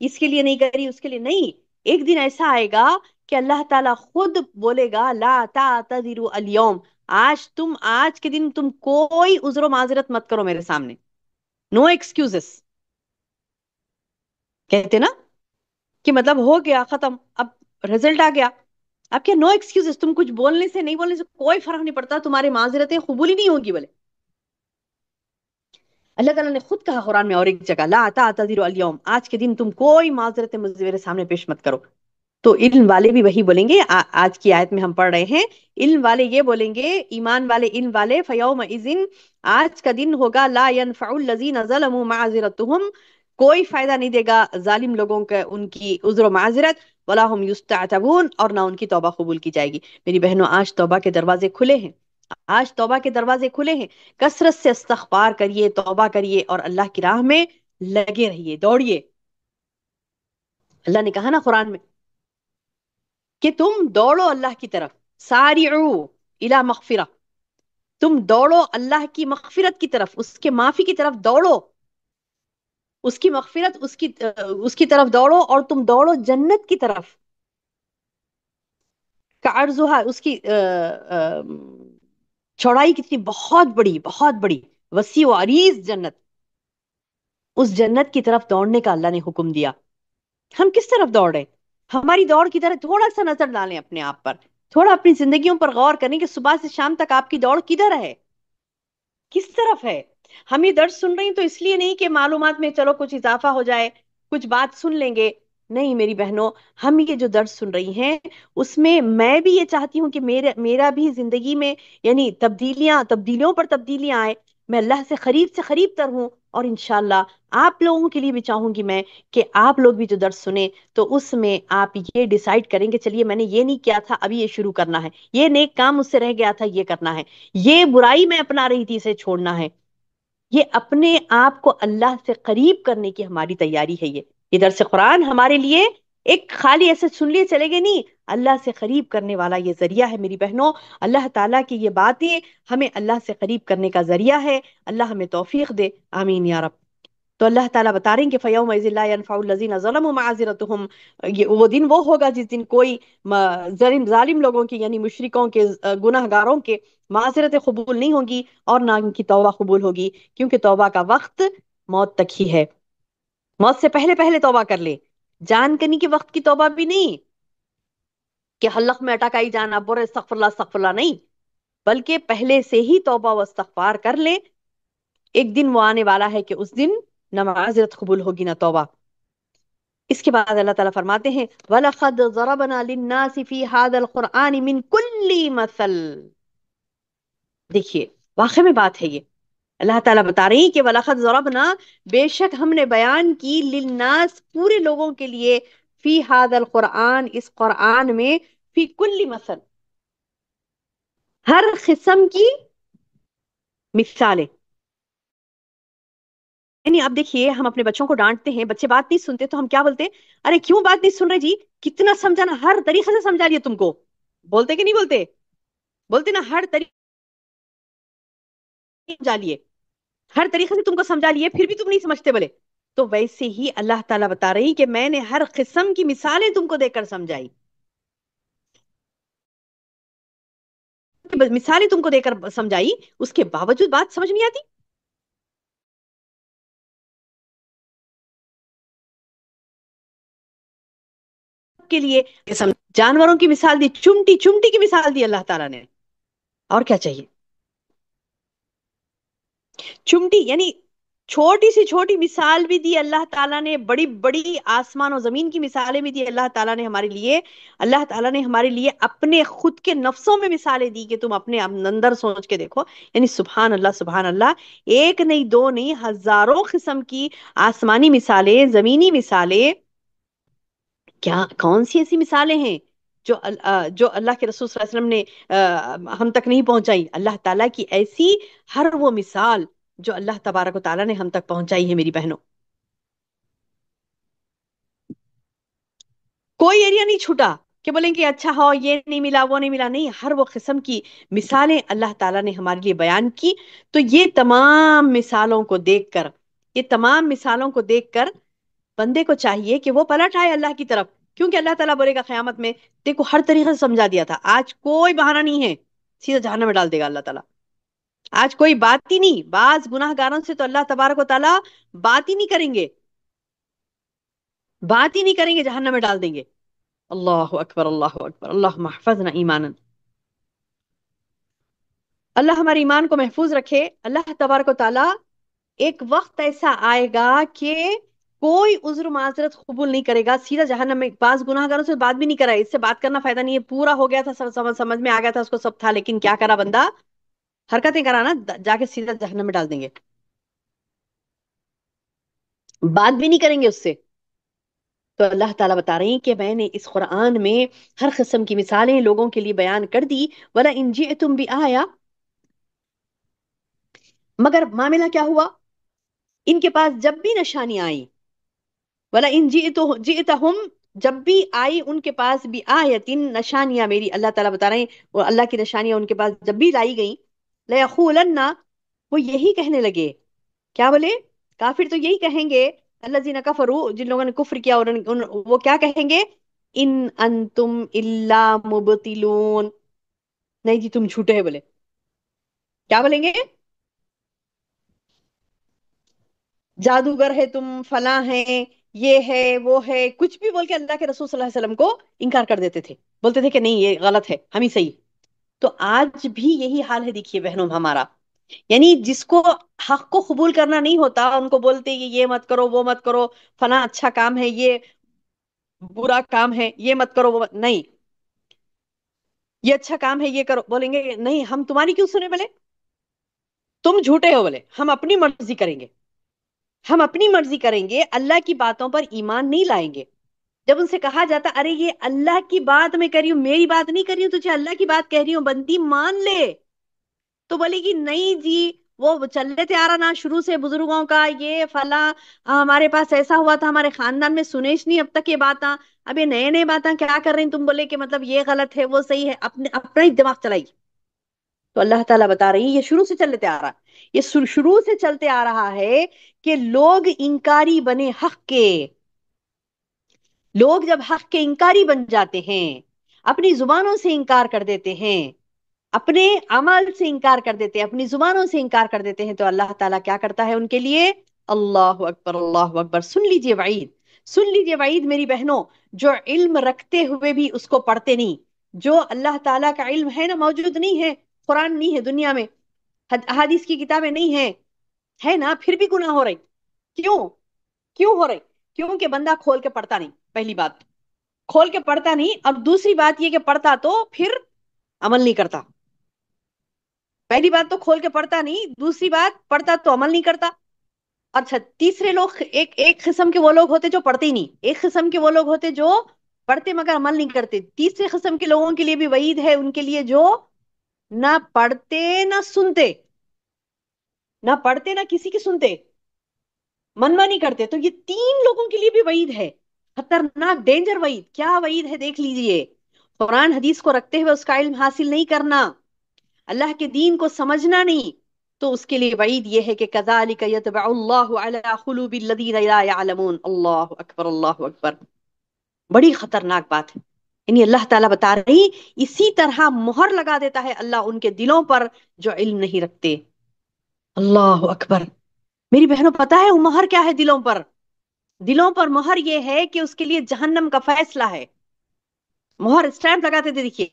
اس کے لیے نہیں کری اس کے لیے نہیں. ایک دن ایسا آئے گا کہ اللہ تعالیٰ خود بولے گا لا تعتذروا اليوم، آج کے دن تم کوئی عذر و معذرت مت کرو میرے سامنے، نو ایکسکیوزز. کہتے نا کہ مطلب ہو گیا ختم، اب رزلٹ آ گیا، اب کیا نو ایکسکیوزز، تم کچھ بولنے سے نہیں بولنے سے کوئی فرق نہیں پڑتا، تمہارے معذرتیں قبول ہی نہیں ہوگی بولے. اللہ تعالیٰ نے خود کہا قرآن میں اور ایک جگہ، لا تعتذروا اليوم، آج کے دن تم کوئی معذرت میرے سامنے پیش مت کرو. تو علم والے بھی وہی بولیں گے، آج کی آیت میں ہم پڑھ رہے ہیں، علم والے یہ بولیں گے، ایمان والے علم والے، فَيَوْمَئِذٍ، آج کا دن ہوگا، لا ينفع الذین ظلموا معذرتهم، کوئی فائدہ نہیں دے گا ظالم لوگوں کا ان کی عذر و معذرت، ولا هم یستعتبون، اور نہ ان کی توبہ قبول کی جائے گی. میری بہنوں، آج توبہ کے دروازے کھلے ہیں، آج توبہ کے دروازے کھلے ہیں. کثرت سے استغفار کریے، توبہ کریے، اور اللہ کی راہ میں لگے رہیے، دوڑیے. اللہ نے کہا نا قرآن میں کہ تم دوڑو اللہ کی طرف، سارعو الی مغفرہ، تم دوڑو اللہ کی مغفرت کی طرف، اس کے معافی کی طرف دوڑو، اس کی مغفرت، اس کی طرف دوڑو، اور تم دوڑو جنت کی طرف. کعرضها، اس کی چوڑائی کتنی بہت بڑی، بہت بڑی، وسیع و عریض جنت، اس جنت کی طرف دوڑنے کا اللہ نے حکم دیا. ہم کس طرف دوڑ رہے؟ ہماری دوڑ کی طرح تھوڑا سا نظر ڈالیں اپنے آپ پر، تھوڑا اپنی زندگیوں پر غور کریں کہ صبح سے شام تک آپ کی دوڑ کدھر ہے، کس طرف ہے. ہم یہ درس سن رہی ہیں تو اس لیے نہیں کہ معلومات میں چلو کچھ اضافہ ہو جائے، کچھ بات سن لیں گے. نہیں میری بہنوں، ہم یہ جو درس سن رہی ہیں اس میں بھی یہ چاہتی ہوں کہ میرا بھی زندگی میں یعنی تبدیلیوں پر تبدیلیاں آئے، میں اللہ سے قریب تر ہوں. اور انشاءاللہ آپ لوگوں کے لیے بھی چاہوں گی میں کہ آپ لوگ بھی جو درس سنیں تو اس میں آپ یہ ڈیسائیڈ کریں کہ چلیے میں نے یہ نہیں کیا تھا، ابھی یہ شروع کرنا ہے، یہ نیک کام مجھ سے رہ گیا تھا، یہ کرنا ہے، یہ برائی میں اپنا رہی تھی، اسے چھوڑنا ہے. یہ اپنے آپ کو اللہ سے قریب کرنے کی ہماری تیاری ہے. یہ درس قرآن ہمارے لیے ایک خالی ایسے سن لیے چلے گئے نہیں، اللہ سے قریب کرنے والا یہ ذریعہ ہے میری بہنوں. اللہ تعالیٰ کی یہ باتیں ہمیں اللہ سے قریب کرنے کا ذریعہ ہے. اللہ ہمیں توفیق دے، آمین یا رب. تو اللہ تعالیٰ بتا رہے ہیں کہ فَيَوْمَئِذٍ لَا يَنْفَعُ الَّذِينَ ظَلَمُوا مَعَذِرَتُهُمْ، یہ وہ دن وہ ہوگا جس دن کوئی ظالم لوگوں کی یعنی مشرکوں کے، گناہ گاروں کے معذرت قبول نہیں ہوگی، اور نہ ان کی توبہ قبول ہوگی، کیونکہ توبہ کا وقت موت تک ہی ہے. موت سے پہلے پہلے توبہ کر لے، جان کنی کے وقت کی توبہ بھی نہیں کہ حلق میں اٹک آئی جان اب بولے استغفر اللہ نہیں، بلکہ پہلے سے ہی توبہ و استغفار کر لے. ایک دن وہ آنے والا ہے کہ اس دن نہ معذرت قبول ہوگی نہ توبہ. اس کے بعد اللہ تعالیٰ فرماتے ہیں وَلَقَدْ ضَرَبْنَا لِلنَّاسِ فِي هَذَا الْقُرْآنِ مِنْ كُلِّ مَثَلٍ. دیکھیے واقع میں بات ہے یہ، اللہ تعالیٰ بتا رہی ہیں کہ وَلَقَدْ ضَرَبْنَا، بے شک ہم نے بیان کی، للناس پورے لوگوں کے لیے، فی هذا القرآن اس قرآن میں، فی کل مثل ہر قسم کی مثالیں. یعنی آپ دیکھیے ہم اپنے بچوں کو ڈانٹتے ہیں، بچے بات نہیں سنتے تو ہم کیا بولتے ہیں؟ ارے کیوں بات نہیں سن رہے جی، کتنا سمجھانا، ہر طریقے سے سمجھا لیا تم کو. بولتے کہ نہیں بولتے؟ بولتے نا، ہر طریقے سے سمجھا لیے، ہر طریقے سے تم کو سمجھا لیے پھر بھی تم نہیں سمجھتے بولے. تو ویسے ہی اللہ تعالیٰ بتا رہی کہ میں نے ہر قسم کی مثالیں تم کو دے کر سمجھائی، مثالیں تم کو دے کر سمجھائی، اس کے باوجود بات سمجھ نہیں آتی. کے لیے جانوروں کی مثال دی، چمٹی چمٹی کی مثال دی اللہ تعالیٰ نے، اور کیا چاہیے. چمٹی یعنی چھوٹی سی چھوٹی مثال بھی دی اللہ تعالیٰ نے، بڑی بڑی آسمان و زمین کی مثالیں بھی دی اللہ تعالیٰ نے ہمارے لیے. اللہ تعالیٰ نے ہمارے لیے اپنے خود کے نفسوں میں مثالیں دی کہ تم اپنے اندر سوچ کے دیکھو. یعنی سبحان اللہ سبحان اللہ، ایک نہیں دو نہیں، ہزاروں قسم کی آسمانی مثالیں، زمینی مثالیں. کیا کون سی ایسی مثالیں ہیں جو اللہ کے رسول صلی اللہ علیہ وسلم نے ہم تک نہیں پہنچائی؟ اللہ تعالیٰ کی ایسی ہر وہ مثال جو اللہ تبارک و تعالیٰ نے ہم تک پہنچائی ہے میری بہنوں. کوئی ایریا نہیں چھوٹا کہ بولیں کہ اچھا ہو یہ نہیں ملا وہ نہیں ملا، نہیں، ہر وہ قسم کی مثالیں اللہ تعالیٰ نے ہمارے لیے بیان کی. تو یہ تمام مثالوں کو دیکھ کر، یہ تمام مثالوں کو دیکھ کر بندے کو چاہیے کہ وہ پلٹ آئے اللہ کی طرف. کیونکہ اللہ تعالیٰ بولے گا قیامت میں دیکھو ہر طریقے سے سمجھا دیا تھا، آج کوئی بہانہ نہیں ہے، سیدھا جہنم میں ڈال دے گا اللہ تعالیٰ. آج کوئی بات ہی نہیں، بعض گناہ گاروں سے تو اللہ تبارک و تعالیٰ بات ہی نہیں کریں گے، بات ہی نہیں کریں گے، جہنم میں ڈال دیں گے. اللہ اکبر اللہ اکبر، اللہم احفظنا ایمانا. اللہ ہمارے ایمان کو محفوظ رکھے. اللہ تبارک و تعالیٰ ایک وقت ایسا آئے گا کہ کوئی عذر معذرت قبول نہیں کرے گا، سیدھا جہنم میں. بعض گناہ گاروں سے بات بھی نہیں کرا ہے، اس سے بات کرنا فائدہ نہیں ہے، پورا ہو گیا تھا، سمجھ میں آ گیا تھا اس کو، سب تھا، لیکن کیا کرا بندہ؟ حرکتیں کرانا، جا کے سیدھا جہنم میں ڈال دیں گے، بات بھی نہیں کریں گے اس سے. تو اللہ تعالیٰ بتا رہے ہیں کہ میں نے اس قرآن میں ہر قسم کی مثالیں لوگوں کے لیے بیان کر دی. وَلَا إِن جِئْتُمْ بِآيَةٍ، مگر معاملہ کیا ہوا؟ ان کے پاس جب بھی نشانی آئی، ولا ان جئتہم، جب بھی آئی ان کے پاس بھی آیتن، نشانیاں میری، اللہ تعالیٰ بتا رہے ہیں وہ اللہ کی نشانیاں ان کے پاس جب بھی لائی گئیں، لیقولن، وہ یہی کہنے لگے. کیا بولے؟ کافر تو یہی کہیں گے، الذین کفروا، جن لوگوں نے کفر کیا، اور وہ کیا کہیں گے؟ ان انتم الا مبتلون، نہیں جی تم جھوٹے ہیں بولے. کیا بولیں گے؟ جادوگر ہے تم، فلاں ہے، یہ ہے وہ ہے، کچھ بھی بول کے اللہ کے رسول صلی اللہ علیہ وسلم کو انکار کر دیتے تھے، بولتے تھے کہ نہیں یہ غلط ہے، ہم ہی صحیح. تو آج بھی یہی حال ہے، دیکھیے بہنوں ہمارا. یعنی جس کو حق کو قبول کرنا نہیں ہوتا، ان کو بولتے یہ مت کرو، وہ مت کرو، فلاں اچھا کام ہے، یہ برا کام ہے، یہ مت کرو، نہیں، یہ اچھا کام ہے، یہ کرو، بولیں گے نہیں ہم تمہاری کیوں سنیں بولے، تم جھوٹے ہو بولے، ہم اپنی مرضی کریں گے، ہم اپنی مرضی کریں گے، اللہ کی باتوں پر ایمان نہیں لائیں گے. جب ان سے کہا جاتا ارے یہ اللہ کی بات میں کر رہی ہوں، میری بات نہیں کر رہی ہوں، تجھے اللہ کی بات کہہ رہی ہوں، بندی مان لے، تو بولے گی نہیں جی وہ چلتے آ رہا نا شروع سے بزرگوں کا، یہ فلاں ہمارے پاس ایسا ہوا تھا، ہمارے خاندان میں سنیش نہیں اب تک یہ باتیں، اب یہ نئے نئے باتیں کیا کر رہے ہیں تم، بولے کہ مطلب یہ غلط ہے وہ صحیح ہے، اپنے اپنا ہی دماغ چلائی. تو اللہ تعالیٰ بتا رہی ہے یہ شروع سے چلتے آ رہا، یہ شروع سے چلتے آ رہا ہے کہ لوگ انکاری بنے حق کے. لوگ جب حق کے انکاری بن جاتے ہیں، اپنی زبانوں سے انکار کر دیتے ہیں، اپنے عمل سے انکار کر دیتے ہیں، اپنی زبانوں سے انکار کر دیتے ہیں، تو اللہ تعالیٰ کیا کرتا ہے ان کے لیے؟ اللہ اکبر اللہ اکبر. سن لیجئے وعید، سن لیجئے وعید میری بہنوں. جو علم رکھتے ہوئے بھی اس کو پڑھتے نہیں، جو اللہ تعالیٰ کا علم ہے نا موجود نہیں ہے، قرآن نہیں ہے دنیا میں، احادیث کی کتابیں نہیں ہیں، ہے نا، پھر بھی گناہ ہو رہے. کیوں؟ کیوں ہو رہے؟ کیونکہ بندہ کھول کے پڑھتا نہیں، پہلی بات کھول کے پڑھتا نہیں، اور دوسری بات یہ کہ پڑھتا تو پھر عمل نہیں کرتا. پہلی بات تو کھول کے پڑھتا نہیں، دوسری بات پڑھتا تو عمل نہیں کرتا. اچھا تیسرے لوگ، ایک قسم کے وہ لوگ ہوتے جو پڑھتے ہی نہیں، ایک قسم کے وہ لوگ ہوتے جو پڑھتے مگر عمل نہیں کرتے. تیسرے قسم کے لوگوں کے لیے بھی وعید ہے، ان کے لیے جو نہ پڑھتے نہ سنتے، نہ پڑھتے نہ کسی کی سنتے، منمانی کرتے. تو یہ تین لوگوں کے لیے بھی وعید ہے، خطرناک ڈینجر وعید. کیا وعید ہے دیکھ لیجئے. قرآن حدیث کو رکھتے ہوئے اس کا علم حاصل نہیں کرنا، اللہ کے دین کو سمجھنا نہیں، تو اس کے لیے وعید یہ ہے کہ كَذَلِكَ يَطْبَعُ اللَّهُ عَلَى قُلُوبِ الَّذِينَ لَا يَعْلَمُونَ. اللہ اکبر اللہ اکبر. بڑی خطرناک بات ہے. یعنی اللہ تعالیٰ بتا رہی اسی طرح مہر لگا دیتا ہے اللہ ان کے دلوں پر جو علم نہیں رکھتے. اللہ اکبر. میری بہنوں پتا ہے وہ مہر کیا ہے دلوں پر؟ دلوں پر مہر یہ ہے کہ اس کے لیے جہنم کا فیصلہ ہے. مہر اسٹیمپ لگاتے تھے دیکھیے،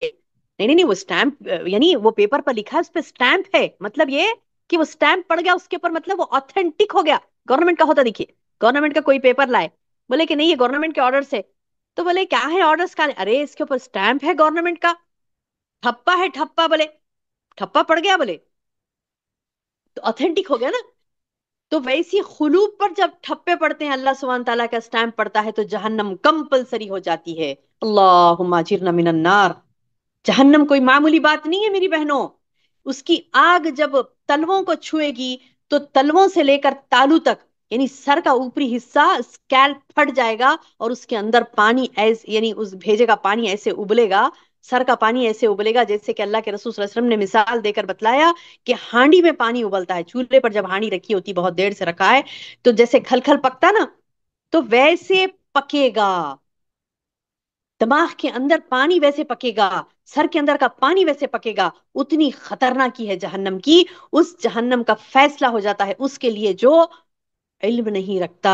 نہیں نہیں نہیں، وہ اسٹیمپ یعنی وہ پیپر پر لکھا ہے اس پہ اسٹیمپ ہے، مطلب یہ کہ وہ اسٹیمپ پڑ گیا اس کے اوپر، مطلب وہ آتھینٹک ہو گیا. گورنمنٹ کا ہوتا دیکھیے، گورنمنٹ کا کوئی پیپر لائے، بولے کہ نہیں یہ گورنمنٹ کے آرڈر سے، تو بولے کیا ہے آرڈرس کا؟ ارے اس کے اوپر اسٹیمپ ہے گورنمنٹ کا، ٹھپا ہے ٹھپا، بولے ٹھپا پڑ گیا، بولے تو آتھینٹک ہو گیا نا. تو ویسی قلوب پر جب ٹھپے پڑتے ہیں، اللہ سبحانہ تعالیٰ کا اسٹیمپ پڑتا ہے، تو جہنم کمپلسری ہو جاتی ہے. اللہم اجرنا من النار. جہنم کوئی معمولی بات نہیں ہے میری بہنوں. اس کی آگ جب تلووں کو چھوئے گی تو تلووں سے لے کر تالو تک، یعنی سر کا اوپری حصہ اسکیلپ پھٹ جائے گا، اور اس کے اندر پانی ایسے، یعنی اس بھیجے کا پانی ایسے ابلے گا، سر کا پانی ایسے ابلے گا جیسے کہ اللہ کے رسول صلی اللہ علیہ وسلم نے مثال دے کر بتلایا کہ ہانڈی میں پانی ابلتا ہے، چولہے پر جب ہانڈی رکھی ہوتی بہت دیر سے رکھا ہے تو جیسے کھل کھل پکتا نا، تو ویسے پکے گا. دماغ کے اندر پانی ویسے پکے گا، سر کے اندر کا پانی ویسے پکے گا. اتنی خطرناک کی ہے جہنم کی. اس جہنم کا فیصلہ ہو جاتا ہے اس کے لیے جو علم نہیں رکھتا.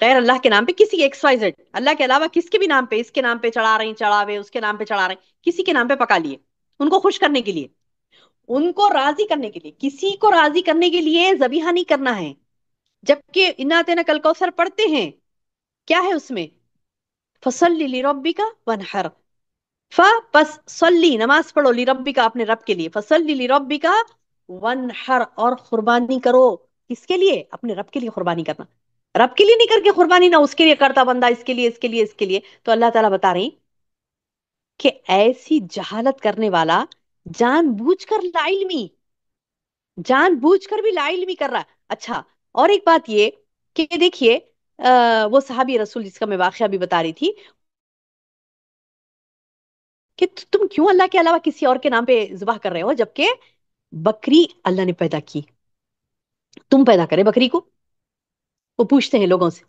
غیر اللہ کے نام پہ کسی ایکس وائی زیڈ، اللہ کے علاوہ کس کے بھی نام پہ، اس کے نام پہ چڑھا رہی چڑھاوے، اس کے نام پہ چڑھا رہے ہیں، کسی کے نام پہ پکا لیے، ان کو خوش کرنے کے لیے، ان کو راضی کرنے کے لیے، کسی کو راضی کرنے کے لیے ذبیحہ نہیں کرنا ہے. جبکہ انا اعطیناک کل کوثر پڑھتے ہیں، کیا ہے اس میں؟ فصلی لربک وانحر، پس صلی نماز پڑھو، لربک اپنے رب کے لیے، فصلی لربک وانحر اور قربانی کرو. کس کے لیے؟ اپنے رب کے لیے قربانی کرنا. رب کے لیے نہیں کر کے قربانی، نہ اس کے لیے کرتا بندہ اس کے لیے اس کے لیے اس کے لیے. تو اللہ تعالیٰ بتا رہی کہ ایسی جہالت کرنے والا جان بوجھ کر لا علمی، جان بوجھ کر بھی لا علمی کر رہا ہے. اچھا، اور ایک بات یہ کہ دیکھیے وہ صحابی رسول جس کا میں واقعہ بھی بتا رہی تھی کہ تم کیوں اللہ کے علاوہ کسی اور کے نام پہ ذبح کر رہے ہو، جبکہ بکری اللہ نے پیدا کی، تم پیدا کرے بکری کو. وہ پوچھتے ہیں لوگوں سے،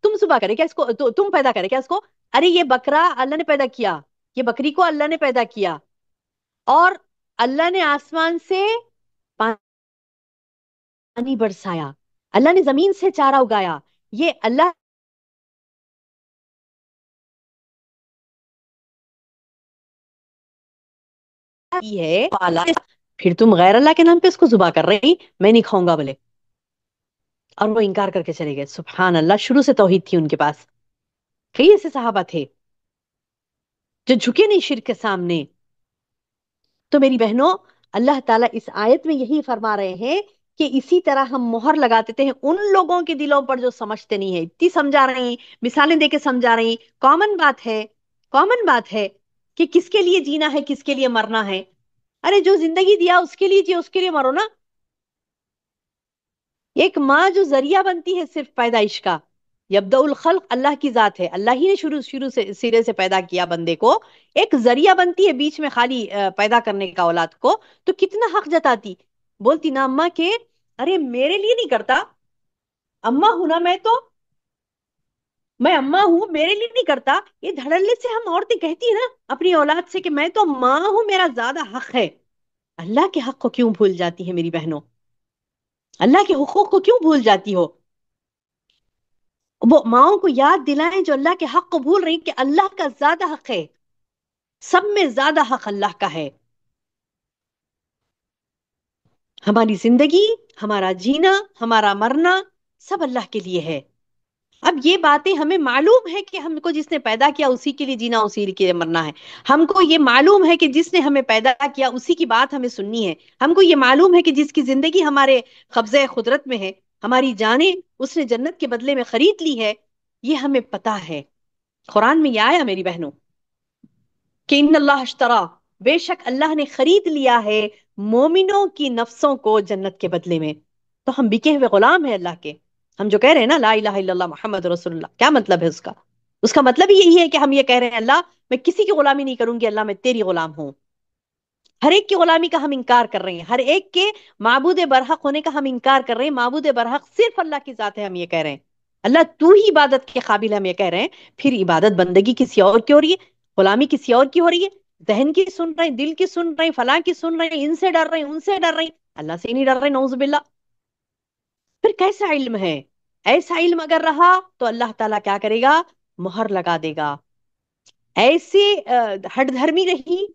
تم ذبح کرے کیا اس کو، تم پیدا کرے کیا اس کو؟ ارے یہ بکرا اللہ نے پیدا کیا، یہ بکری کو اللہ نے پیدا کیا، اور اللہ نے آسمان سے پانی برسایا، اللہ نے زمین سے چارہ اگایا، یہ اللہ کی ہے پالا. پھر تم غیر اللہ کے نام پہ اس کو ذبح کر رہی، میں نہیں کھاؤں گا بولے، اور وہ انکار کر کے چلے گئے. سبحان اللہ، شروع سے توحید تھی ان کے پاس. کئی ایسے صحابہ تھے جو جھکے نہیں شرک کے سامنے. تو میری بہنوں، اللہ تعالیٰ اس آیت میں یہی فرما رہے ہیں کہ اسی طرح ہم مہر لگا دیتے ہیں ان لوگوں کے دلوں پر جو سمجھتے نہیں ہیں. اتنی سمجھا رہی ہیں، مثالیں دے کے سمجھا رہی ہیں. کامن بات ہے، کامن بات ہے کہ کس کے لیے جینا ہے، کس کے لیے مرنا ہے. ارے جو زندگی دیا اس کے لیے جیو، اس کے لیے مرو نا. ایک ماں جو ذریعہ بنتی ہے صرف پیدائش کا، یبدأ الخلق اللہ کی ذات ہے، اللہ ہی نے شروع شروع سے سرے سے پیدا کیا بندے کو. ایک ذریعہ بنتی ہے بیچ میں خالی پیدا کرنے کا اولاد کو. تو کتنا حق جتاتی، بولتی نا اماں کے ارے میرے لیے نہیں کرتا، اماں ہوں نا میں تو، میں اماں ہوں میرے لیے نہیں کرتا. یہ دھڑلے سے ہم عورتیں کہتی ہیں نا اپنی اولاد سے کہ میں تو ماں ہوں، میرا زیادہ حق ہے. اللہ کے حق کو کیوں بھول جاتی ہے میری بہنوں؟ اللہ کے حقوق کو کیوں بھول جاتی ہو؟ وہ ماؤں کو یاد دلائیں جو اللہ کے حق کو بھول رہی کہ اللہ کا زیادہ حق ہے، سب میں زیادہ حق اللہ کا ہے. ہماری زندگی، ہمارا جینا، ہمارا مرنا سب اللہ کے لیے ہے. اب یہ باتیں ہمیں معلوم ہے کہ ہم کو جس نے پیدا کیا اسی کے لیے جینا، اسی کے لیے مرنا ہے. ہم کو یہ معلوم ہے کہ جس نے ہمیں پیدا کیا اسی کی بات ہمیں سننی ہے. ہم کو یہ معلوم ہے کہ جس کی زندگی ہمارے قبضہ قدرت میں ہے، ہماری جانیں اس نے جنت کے بدلے میں خرید لی ہے، یہ ہمیں پتا ہے. قرآن میں یہ آیا میری بہنوں کہ ان اللہ اشترا، بے شک اللہ نے خرید لیا ہے مومنوں کی نفسوں کو جنت کے بدلے میں. تو ہم بکے ہوئے غلام ہیں اللہ کے. ہم جو کہہ رہے ہیں نا لا الہ الا اللہ محمد رسول اللہ، کیا مطلب ہے اس کا؟ اس کا مطلب یہی ہے کہ ہم یہ کہہ رہے ہیں اللہ میں کسی کی غلامی نہیں کروں گی، اللہ میں تیری غلام ہوں. ہر ایک کی غلامی کا ہم انکار کر رہے ہیں، ہر ایک کے معبود برحق ہونے کا ہم انکار کر رہے ہیں. معبود برحق صرف اللہ کی ذات ہے، ہم یہ کہہ رہے ہیں اللہ تو ہی عبادت کے قابل ہے، ہم یہ کہہ رہے ہیں. پھر عبادت بندگی کسی اور کی ہو رہی ہے، غلامی کسی اور کی ہو رہی ہے. ذہن کی سن رہے ہیں، دل کی سن رہے ہیں، فلاں کی سن رہے ہیں، ان سے ڈر رہے ہیں، ان سے ڈر رہے ہیں، اللہ سے ہی نہیں ڈر رہے، نعوذ باللہ. پھر کیسا علم ہے؟ ایسا علم اگر رہا تو اللہ تعالیٰ کیا کرے گا؟ مہر لگا دے گا. ایسے ہٹ دھرمی رہی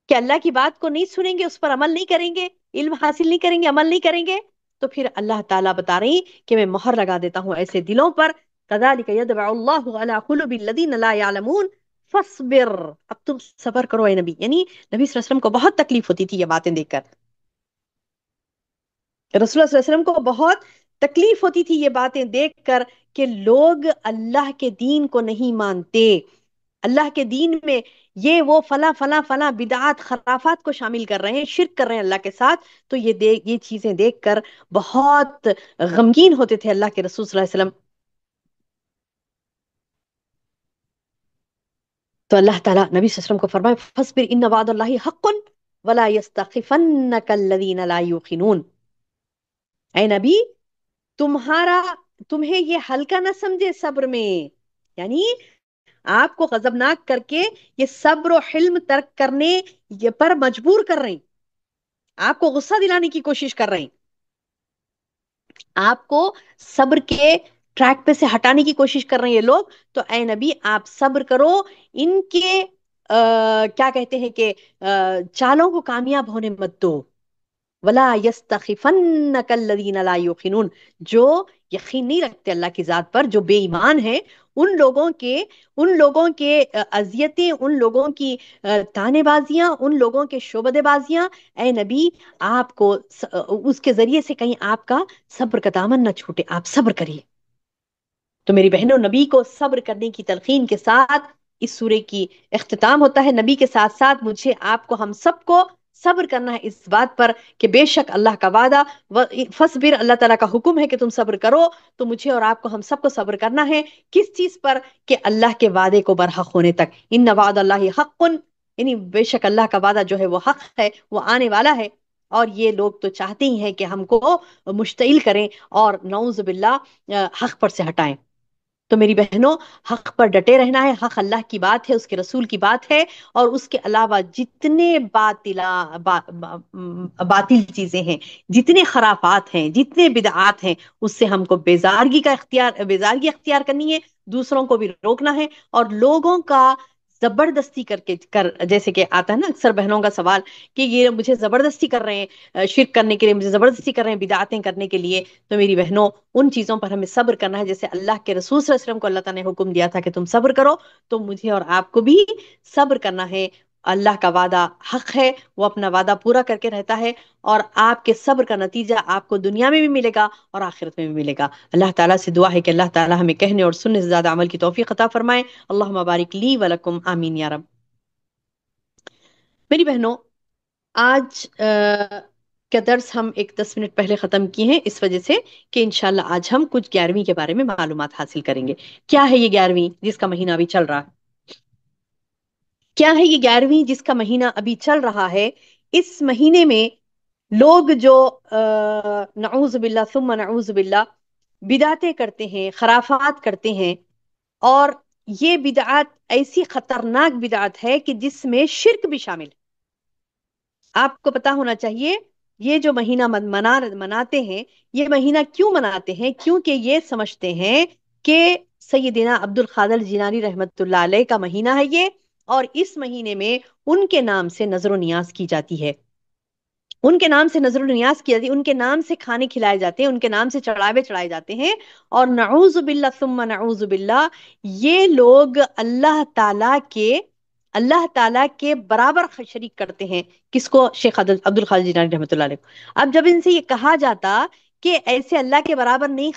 کہ اللہ کی بات کو نہیں سنیں گے، اس پر عمل نہیں کریں گے، علم حاصل نہیں کریں گے، عمل نہیں کریں گے، تو پھر اللہ تعالیٰ بتا رہی کہ میں مہر لگا دیتا ہوں ایسے دلوں پر. كذلك يطبع الله على قلوب الذين لا يعلمون فاصبر. اب تم صبر کرو اے نبی. یعنی نبی صلی اللہ علیہ وسلم کو بہت تکلیف ہوتی تھی یہ باتیں دیکھ کر. رسول اللہ صلی اللہ علیہ وسلم کو بہت تکلیف ہوتی تھی یہ باتیں دیکھ کر کہ لوگ اللہ کے دین کو نہیں مانتے، اللہ کے دین میں یہ وہ فلاں فلاں فلاں بدعات خرافات کو شامل کر رہے ہیں، شرک کر رہے ہیں اللہ کے ساتھ. تو یہ چیزیں دیکھ کر بہت غمگین ہوتے تھے اللہ کے رسول صلی اللہ علیہ وسلم. تو اللہ تعالیٰ نبی صلی اللہ علیہ وسلم کو فرمائے فاصبر ان وعد اللہ حق ولا يستخفنك الذين لا يوقنون. اے نبی، تمہارا تمہیں یہ ہلکا نہ سمجھے صبر میں، یعنی آپ کو غضبناک کر کے یہ صبر و حلم ترک کرنے یہ پر مجبور کر رہے ہیں. آپ کو غصہ دلانے کی کوشش کر رہے ہیں، آپ کو صبر کے ٹریک پہ سے ہٹانے کی کوشش کر رہے ہیں یہ لوگ. تو اے نبی آپ صبر کرو، ان کے کیا کہتے ہیں کہ چالوں کو کامیاب ہونے مت دو. ولا يستخفنك الذين لا يوقنون، جو یقین نہیں رکھتے اللہ کی ذات پر، جو بے ایمان ہیں، ان لوگوں کے اذیتیں، ان لوگوں کی تانے بازیاں، ان لوگوں کے شعبدے بازیاں، اے نبی آپ کو اس کے ذریعے سے کہیں آپ کا صبر کا دامن نہ چھوٹے، آپ صبر کریے. تو میری بہنوں، نبی کو صبر کرنے کی تلقین کے ساتھ اس سورے کی اختتام ہوتا ہے. نبی کے ساتھ ساتھ مجھے، آپ کو، ہم سب کو صبر کرنا ہے اس بات پر کہ بے شک اللہ کا وعدہ فصبر، اللہ تعالیٰ کا حکم ہے کہ تم صبر کرو. تو مجھے اور آپ کو، ہم سب کو صبر کرنا ہے کس چیز پر؟ کہ اللہ کے وعدے کو برحق ہونے تک. ان وعد اللہ حق، یعنی بے شک اللہ کا وعدہ جو ہے وہ حق ہے، وہ آنے والا ہے. اور یہ لوگ تو چاہتے ہی ہیں کہ ہم کو مشتعل کریں اور نعوذ باللہ حق پر سے ہٹائیں. تو میری بہنوں، حق پر ڈٹے رہنا ہے. حق اللہ کی بات ہے، اس کے رسول کی بات ہے. اور اس کے علاوہ جتنے باطل چیزیں ہیں، جتنے خرافات ہیں، جتنے بدعات ہیں، اس سے ہم کو بیزارگی اختیار کرنی ہے. دوسروں کو بھی روکنا ہے. اور لوگوں کا زبردستی جیسے کہ آتا ہے نا اکثر بہنوں کا سوال کہ یہ مجھے زبردستی کر رہے ہیں شرک کرنے کے لیے، مجھے زبردستی کر رہے ہیں بدعاتیں کرنے کے لیے. تو میری بہنوں، ان چیزوں پر ہمیں صبر کرنا ہے. جیسے اللہ کے رسول صلی اللہ علیہ وسلم کو اللہ تعالیٰ نے حکم دیا تھا کہ تم صبر کرو، تو مجھے اور آپ کو بھی صبر کرنا ہے. اللہ کا وعدہ حق ہے، وہ اپنا وعدہ پورا کر کے رہتا ہے. اور آپ کے صبر کا نتیجہ آپ کو دنیا میں بھی ملے گا اور آخرت میں بھی ملے گا. اللہ تعالیٰ سے دعا ہے کہ اللہ تعالیٰ ہمیں کہنے اور سننے سے زیادہ عمل کی توفیق عطا فرمائے. اللہم بارک لی ولکم، آمین یا رب. میری بہنوں، آج کا درس ہم ایک 10 منٹ پہلے ختم کیے ہیں، اس وجہ سے کہ انشاءاللہ آج ہم کچھ 11ویں کے بارے میں معلومات حاصل کریں گے. کیا ہے یہ 11ویں جس کا مہینہ ابھی چل رہا ہے؟ کیا ہے یہ 11ویں جس کا مہینہ ابھی چل رہا ہے؟ اس مہینے میں لوگ جو نعوذ باللہ ثم نعوذ باللہ بدعتیں کرتے ہیں، خرافات کرتے ہیں، اور یہ بدعات ایسی خطرناک بدعت ہے کہ جس میں شرک بھی شامل ہے. آپ کو پتا ہونا چاہیے یہ جو مہینہ مناتے ہیں، یہ مہینہ کیوں مناتے ہیں؟ کیونکہ یہ سمجھتے ہیں کہ سیدنا عبد القادر جیلانی رحمت اللہ علیہ کا مہینہ ہے یہ، اور اس مہینے میں ان کے نام سے نظر و نیاز کی جاتی ہے، ان کے نام سے نظر و نیاز کی جاتی ہے، ان کے نام سے کھانے کھلائے جاتے ہیں، ان کے نام سے چڑھاوے چڑھائے جاتے ہیں. اور نعوذ باللہ ثم نعوذ باللہ، یہ لوگ اللہ تعالیٰ کے برابر شریک کرتے ہیں. کس کو؟ شیخ عبد القادر جیلانی رحمۃ اللہ علیہ کو. اب جب ان سے یہ کہا جاتا کہ ایسے اللہ کے برابر نہیں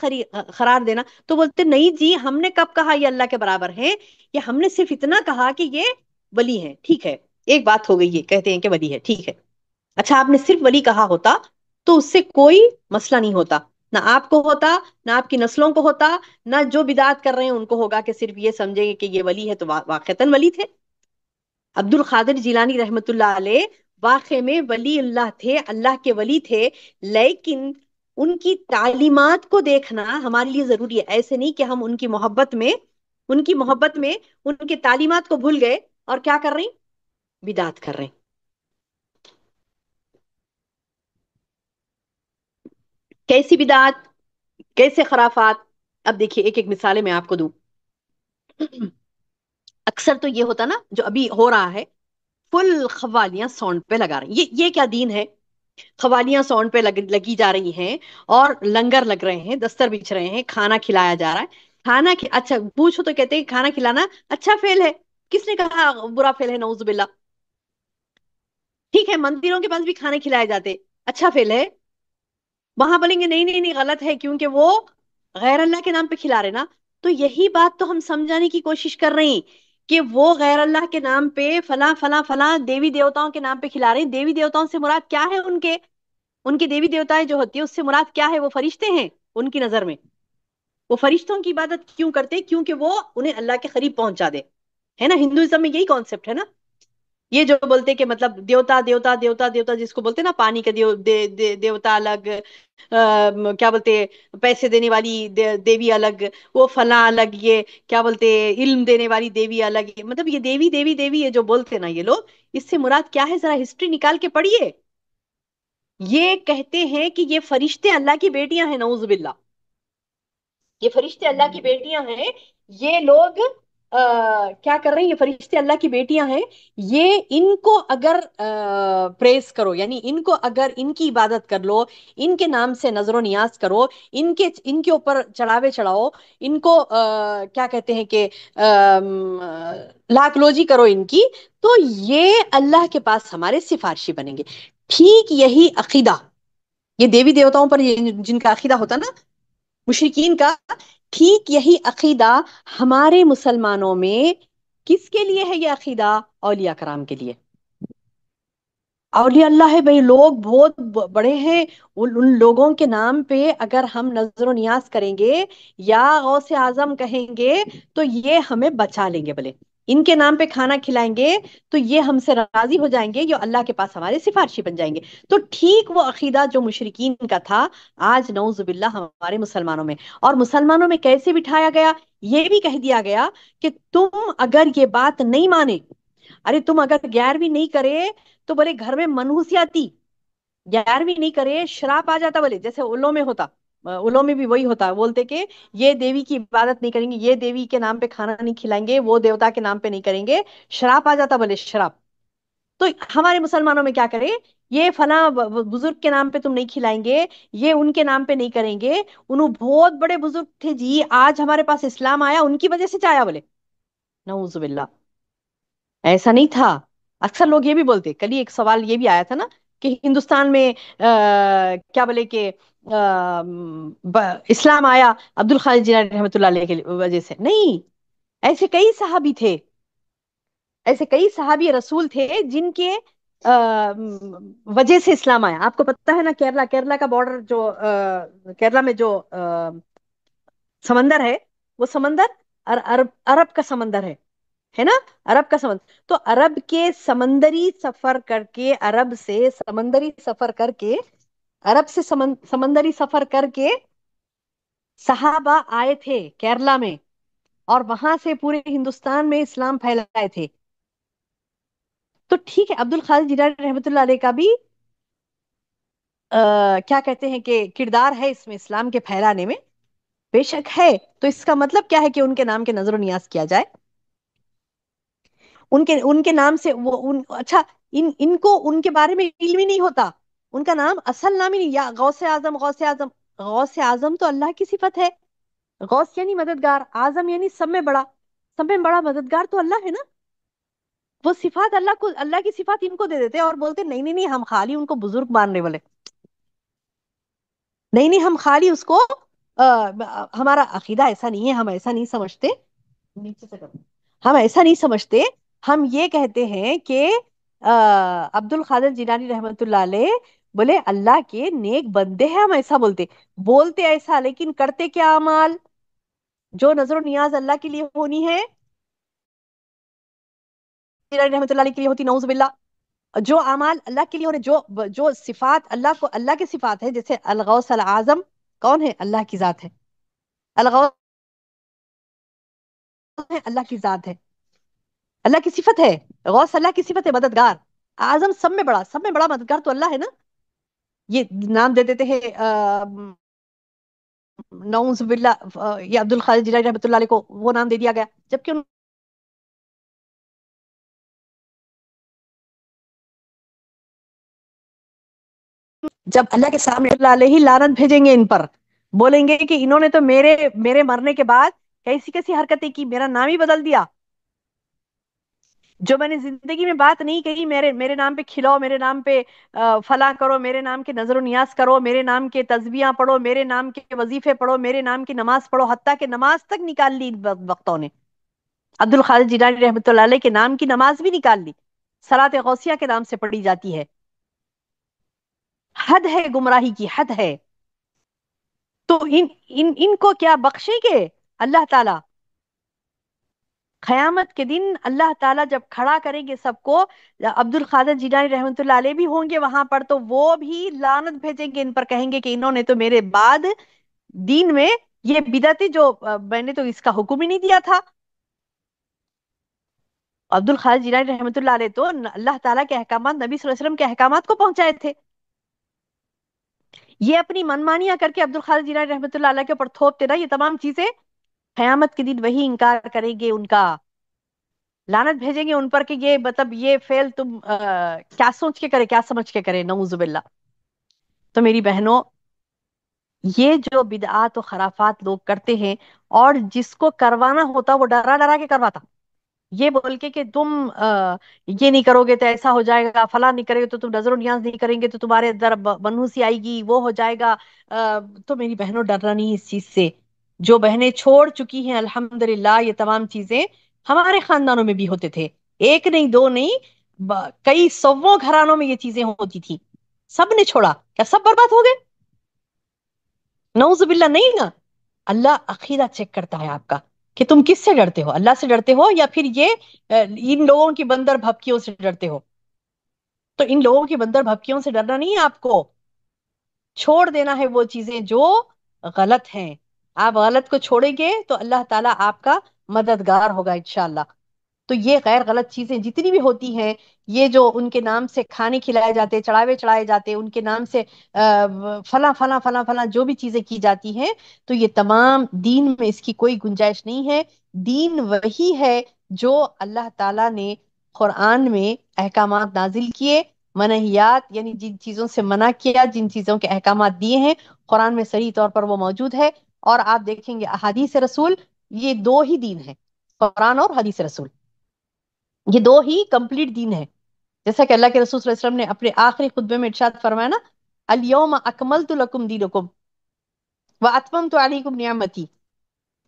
قرار دینا، تو بولتے نہیں جی، ہم نے کب کہا یہ اللہ کے برابر ہیں؟ یہ ہم نے صرف اتنا کہا کہ یہ ولی ہیں. ٹھیک ہے، ایک بات ہو گئی، یہ کہتے ہیں کہ ولی ہے، ٹھیک ہے. اچھا، آپ نے صرف ولی کہا ہوتا تو اس سے کوئی مسئلہ نہیں ہوتا، نہ آپ کو ہوتا، نہ آپ کی نسلوں کو ہوتا، نہ جو بدعت کر رہے ہیں ان کو ہوگا کہ صرف یہ سمجھیں گے کہ یہ ولی ہے تو واقعتاً ولی تھے. عبد القادر جیلانی رحمت اللہ علیہ واقع میں ولی اللہ تھے، اللہ کے ولی تھے. لیکن ان کی تعلیمات کو دیکھنا ہمارے لیے ضروری ہے. ایسے نہیں کہ ہم ان کی محبت میں ان کی تعلیمات کو بھول گئے اور کیا کر رہے ہیں؟ بدعت کر رہے ہیں. کیسی بدعت؟ کیسے خرافات؟ اب دیکھیے ایک ایک مثالیں میں آپ کو دوں. اکثر تو یہ ہوتا نا جو ابھی ہو رہا ہے، فل قوالیاں ساؤنڈ پہ لگا رہے ہیں. یہ کیا دین ہے؟ قوالیاں ساؤنڈ پہ لگی جا رہی ہیں، اور لنگر لگ رہے ہیں، دستر بچھ رہے ہیں، کھانا کھلایا جا رہا ہے. اچھا پوچھو تو کہتے ہیں کہ کھانا کھلانا اچھا فعل ہے. کس نے کہا برا فعل ہے؟ نعوذ باللہ. ٹھیک ہے، مندروں کے پاس بھی کھانے کھلائے جاتے، اچھا فعل ہے. وہاں بولیں گے نہیں نہیں نہیں، غلط ہے، کیونکہ وہ غیر اللہ کے نام پہ کھلا رہے نا. تو یہی بات تو ہم سمجھانے کی کوشش کر رہے ہیں کہ وہ غیر اللہ کے نام پہ فلاں فلاں فلاں دیوی دیوتاؤں کے نام پہ کھلا رہے ہیں. دیوی دیوتاؤں سے مراد کیا ہے؟ ان کے دیوی دیوتائیں جو ہوتی ہے اس سے مراد کیا ہے؟ وہ فرشتے ہیں ان کی نظر میں. وہ فرشتوں کی عبادت کیوں کرتے؟ کیونکہ وہ انہیں اللہ کے قریب پہنچا دے. ہے نا، ہندوازم میں یہی کانسیپٹ ہے نا. یہ جو بولتے کہ مطلب دیوتا دیوتا دیوتا دیوتا، جس کو بولتے نا پانی کا دیوتا الگ، کیا بولتے پیسے دینے والی دیوی الگ، وہ فلاں الگ، یہ کیا بولتے علم دینے والی دیوی الگ. مطلب یہ دیوی دیوی دیوی یہ جو بولتے نا یہ لوگ، اس سے مراد کیا ہے؟ ذرا ہسٹری نکال کے پڑھیے. یہ کہتے ہیں کہ یہ فرشتے اللہ کی بیٹیاں ہیں، نعوذ باللہ، یہ فرشتے اللہ کی بیٹیاں ہیں، یہ لوگ کیا کر رہے ہیں، یہ فرشتے اللہ کی بیٹیاں ہیں، یہ ان کو اگر پریز کرو، یعنی ان کو اگر ان کی عبادت کر لو، ان کے نام سے نظر و نیاز کرو، ان کے اوپر چڑھاوے چڑھاؤ، ان کو کیا کہتے ہیں کہ لاکھ لوجی کرو ان کی، تو یہ اللہ کے پاس ہمارے سفارشی بنیں گے۔ ٹھیک یہی عقیدہ یہ دیوی دیوتاؤں پر جن کا عقیدہ ہوتا نا مشرکین کا، ٹھیک یہی عقیدہ ہمارے مسلمانوں میں کس کے لیے ہے؟ یہ عقیدہ اولیاء کرام کے لیے۔ اولیاء اللہ ہے بھائی، لوگ بہت بڑے ہیں، ان لوگوں کے نام پہ اگر ہم نظر و نیاز کریں گے یا غوث اعظم کہیں گے تو یہ ہمیں بچا لیں گے بلے، ان کے نام پہ کھانا کھلائیں گے تو یہ ہم سے راضی ہو جائیں گے، یہ اللہ کے پاس ہمارے سفارشی بن جائیں گے۔ تو ٹھیک وہ عقیدہ جو مشرکین کا تھا آج نعوذ باللہ ہمارے مسلمانوں میں، اور مسلمانوں میں کیسے بٹھایا گیا؟ یہ بھی کہہ دیا گیا کہ تم اگر یہ بات نہیں مانے، ارے تم اگر 11ویں نہیں کرے تو بولے گھر میں منحوسی آتی، 11ویں نہیں کرے شراپ آ جاتا، بولے جیسے اولو میں ہوتا، اولو میں بھی وہی ہوتا، بولتے کہ یہ دیوی کی عبادت نہیں کریں گے، یہ دیوی کے نام پہ کھانا نہیں کھلائیں گے، وہ دیوتا کے نام پہ نہیں کریں گے، شراپ آ جاتا، بولے شراپ۔ تو ہمارے مسلمانوں میں کیا کرے، یہ فلاں بزرگ کے نام پہ تم نہیں کھلائیں گے، یہ ان کے نام پہ نہیں کریں گے، انہوں بہت بڑے بزرگ تھے جی، آج ہمارے پاس اسلام آیا ان کی وجہ سے چایا، بولے نعوذ باللہ، ایسا نہیں تھا۔ اکثر لوگ یہ بھی بولتے، کل ہی ایک سوال یہ بھی آیا تھا نا کہ ہندوستان میں کیا بولے کہ اسلام آیا عبد الخالق جیلانی رحمۃ اللہ علیہ کی وجہ سے، نہیں، ایسے کئی صحابی تھے، ایسے کئی صحابی رسول تھے جن کے وجہ سے اسلام آیا۔ آپ کو پتہ ہے نا، کیرلا کا بارڈر جو کیرلا میں جو سمندر ہے، وہ سمندر عرب کا سمندر ہے نا، عرب کا سمندر، تو عرب کے سمندری سفر کر کے، عرب سے سمندری سفر کر کے، عرب سے سمندری سفر کر کے صحابہ آئے تھے کیرلا میں، اور وہاں سے پورے ہندوستان میں اسلام پھیلائے تھے۔ تو ٹھیک ہے، عبد الخالق جیلانی رحمۃ اللہ علیہ کا بھی کیا کہتے ہیں کہ کردار ہے اس میں اسلام کے پھیلانے میں، بے شک ہے۔ تو اس کا مطلب کیا ہے کہ ان کے نام کے نظر و نیاز کیا جائے، ان کے نام سے اچھا، ان کو ان کے بارے میں علم ہی نہیں ہوتا، ان کا نام اصل نام ہی نہیں، یا غوث اعظم، غوث اعظم، غوث اعظم تو اللہ کی صفت ہے، غوث یعنی مددگار، اعظم یعنی سب میں بڑا، سب میں بڑا مددگار تو اللہ ہے نا، وہ صفات اللہ کو، اللہ کی صفات ان کو دے دیتے اور بولتے نہیں نہیں نہیں، ہم خالی ان کو بزرگ ماننے والے، نہیں نہیں، ہم خالی اس کو ہمارا عقیدہ ایسا نہیں ہے، ہم ایسا نہیں سمجھتے، نیچے سے کرو، ہم ایسا نہیں سمجھتے، ہم یہ کہتے ہیں کہ عبد القادر جیلانی رحمت اللہ علیہ بولے اللہ کے نیک بندے ہیں، ہم ایسا بولتے ایسا، لیکن کرتے کیا اعمال جو نظر و نیاز اللہ کے لیے ہونی ہے، جیلانی رحمت اللہ علیہ کے لیے ہوتی، نعوذ باللہ، جو اعمال اللہ کے لیے ہونے، جو صفات اللہ کو، اللہ کے صفات ہے، جیسے الغوث العظم کون ہے؟ اللہ کی ذات ہے، الغوث ہے اللہ کی ذات ہے، اللہ کی صفت ہے، غوث اللہ کی صفت ہے، مددگار، اعظم سب میں بڑا مددگار تو اللہ ہے نا۔ یہ نام دے دیتے ہیں نعوذ باللہ، یہ عبد الخالق جیلانی رحمۃ اللہ علیہ کو وہ نام دے دیا گیا، جبکہ جب اللہ کے سامنے اللہ علیہ لعنت بھیجیں گے ان پر، بولیں گے کہ انہوں نے تو میرے مرنے کے بعد کیسی کیسی حرکتیں کی، میرا نام ہی بدل دیا، جو میں نے زندگی میں بات نہیں کہی، میرے نام پہ کھلاؤ، میرے نام پہ فلاں کرو، میرے نام کے نظر و نیاز کرو، میرے نام کے تسبیحاں پڑھو، میرے نام کے وظیفے پڑھو، میرے نام کی نماز پڑھو، حتیٰ کہ نماز تک نکال لی وقتوں نے، عبد الخالق جیلانی رحمۃ اللہ علیہ کے نام کی نماز بھی نکال لی، صلاۃ غوثیہ کے نام سے پڑھی جاتی ہے، حد ہے گمراہی کی، حد ہے۔ تو ان کو کیا بخشیں گے اللہ تعالیٰ؟ قیامت کے دن اللہ تعالیٰ جب کھڑا کریں گے سب کو، عبد القادر جیلانی رحمت اللہ علیہ بھی ہوں گے وہاں پر، تو وہ بھی لعنت بھیجیں گے ان پر، کہیں گے کہ انہوں نے تو میرے بعد دین میں یہ بدعتیں جو میں نے تو اس کا حکم ہی نہیں دیا تھا۔ عبد القادر جیلانی رحمت اللہ علیہ تو اللہ تعالیٰ کے احکامات، نبی صلی اللہ علیہ وسلم کے احکامات کو پہنچائے تھے، یہ اپنی منمانیاں کر کے عبد الخالق جیلانی رحمۃ اللہ علیہ کے اوپر تھوپتے نا، یہ تمام چیزیں قیامت کے دن وہی انکار کریں گے، ان کا لعنت بھیجیں گے ان پر کہ یہ مطلب یہ فعل تم کیا سوچ کے کرے، کیا سمجھ کے کرے، نعوذ باللہ۔ تو میری بہنوں، یہ جو بدعات و خرافات لوگ کرتے ہیں، اور جس کو کروانا ہوتا وہ ڈرا ڈرا کے کرواتا، یہ بول کے کہ تم یہ نہیں کرو گے تو ایسا ہو جائے گا، فلاں نہیں کرے گے تو تم نظر و نیاز نہیں کریں گے تو تمہارے اندر منحوسی آئے گی، وہ ہو جائے گا۔ تو میری بہنوں، ڈرنا نہیں اس چیز سے۔ جو بہنیں چھوڑ چکی ہیں الحمدللہ یہ تمام چیزیں، ہمارے خاندانوں میں بھی ہوتے تھے، ایک نہیں دو نہیں، کئی سووں گھرانوں میں یہ چیزیں ہوتی تھی، سب نے چھوڑا، کیا سب برباد ہو گئے؟ نعوذ باللہ، نہیں نا۔ اللہ عقیدہ چیک کرتا ہے آپ کا کہ تم کس سے ڈرتے ہو، اللہ سے ڈرتے ہو یا پھر یہ ان لوگوں کی بندر بھپکیوں سے ڈرتے ہو؟ تو ان لوگوں کی بندر بھپکیوں سے ڈرنا نہیں ہے آپ کو، چھوڑ دینا ہے وہ چیزیں جو غلط ہیں۔ آپ غلط کو چھوڑیں گے تو اللہ تعالیٰ آپ کا مددگار ہوگا انشاءاللہ۔ تو یہ غیر غلط چیزیں جتنی بھی ہوتی ہیں، یہ جو ان کے نام سے کھانے کھلائے جاتے، چڑھاوے چڑھائے جاتے، ان کے نام سے فلاں فلاں فلاں فلاں جو بھی چیزیں کی جاتی ہیں، تو یہ تمام دین میں اس کی کوئی گنجائش نہیں ہے۔ دین وہی ہے جو اللہ تعالیٰ نے قرآن میں احکامات نازل کیے، منہیات یعنی جن چیزوں سے منع کیا، جن چیزوں کے احکامات دیے ہیں قرآن میں صحیح طور پر وہ موجود ہے۔ اور آپ دیکھیں گے احادیث رسول، یہ دو ہی دین ہیں، قرآن اور حدیث رسول، یہ دو ہی کمپلیٹ دین ہے۔ جیسا کہ اللہ کے رسول صلی اللہ علیہ وسلم نے اپنے آخری خطبے میں ارشاد فرمایا نا، الیوم اکملت لکم دینکم واتممت علیکم نعمتی،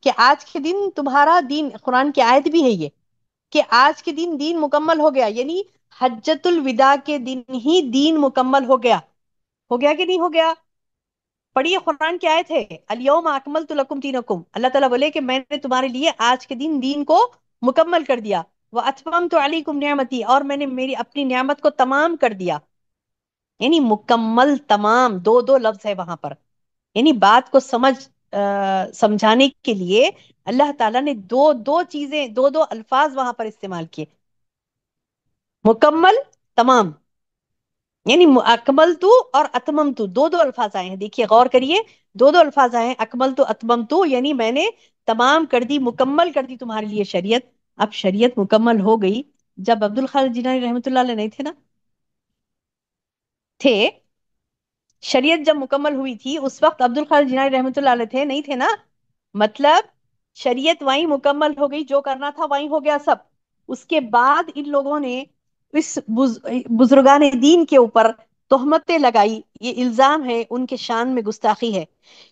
کہ آج کے دن تمہارا دین، قرآن کی آیت بھی ہے یہ، کہ آج کے دن دین مکمل ہو گیا، یعنی حجت الوداع کے دن ہی دین مکمل ہو گیا کہ نہیں ہو گیا؟ پڑھیے قرآن کی آیت ہے، الیوم اکملت لکم دینکم، اللہ تعالیٰ بولے کہ میں نے تمہارے لیے آج کے دن دین کو مکمل کر دیا، واتممت علیکم نعمتی، اور میں نے میری اپنی نعمت کو تمام کر دیا، یعنی مکمل تمام، دو دو لفظ ہے وہاں پر، یعنی بات کو سمجھانے کے لیے اللہ تعالیٰ نے دو دو چیزیں، دو دو الفاظ وہاں پر استعمال کیے، مکمل تمام، یعنی اکمل تو اور اتمم تو، دو دو الفاظ آئے ہیں، دیکھیے غور کریے، دو دو الفاظ آئے ہیں، اکمل تو اتمم تو، یعنی میں نے تمام کر دی، مکمل کر دی تمہارے لیے شریعت۔ اب شریعت مکمل ہو گئی جب عبد الخالق جیلانی رحمۃ اللہ علیہ نہیں تھے نا، تھے، شریعت جب مکمل ہوئی تھی اس وقت عبد الخالق جیلانی رحمۃ اللہ علیہ تھے نہیں تھے نا؟ مطلب شریعت وہیں مکمل ہو گئی، جو کرنا تھا وہیں ہو گیا سب۔ اس کے بعد ان لوگوں نے اس بزرگان دین کے اوپر تہمتیں لگائی، یہ الزام ہے ان کے شان میں گستاخی ہے،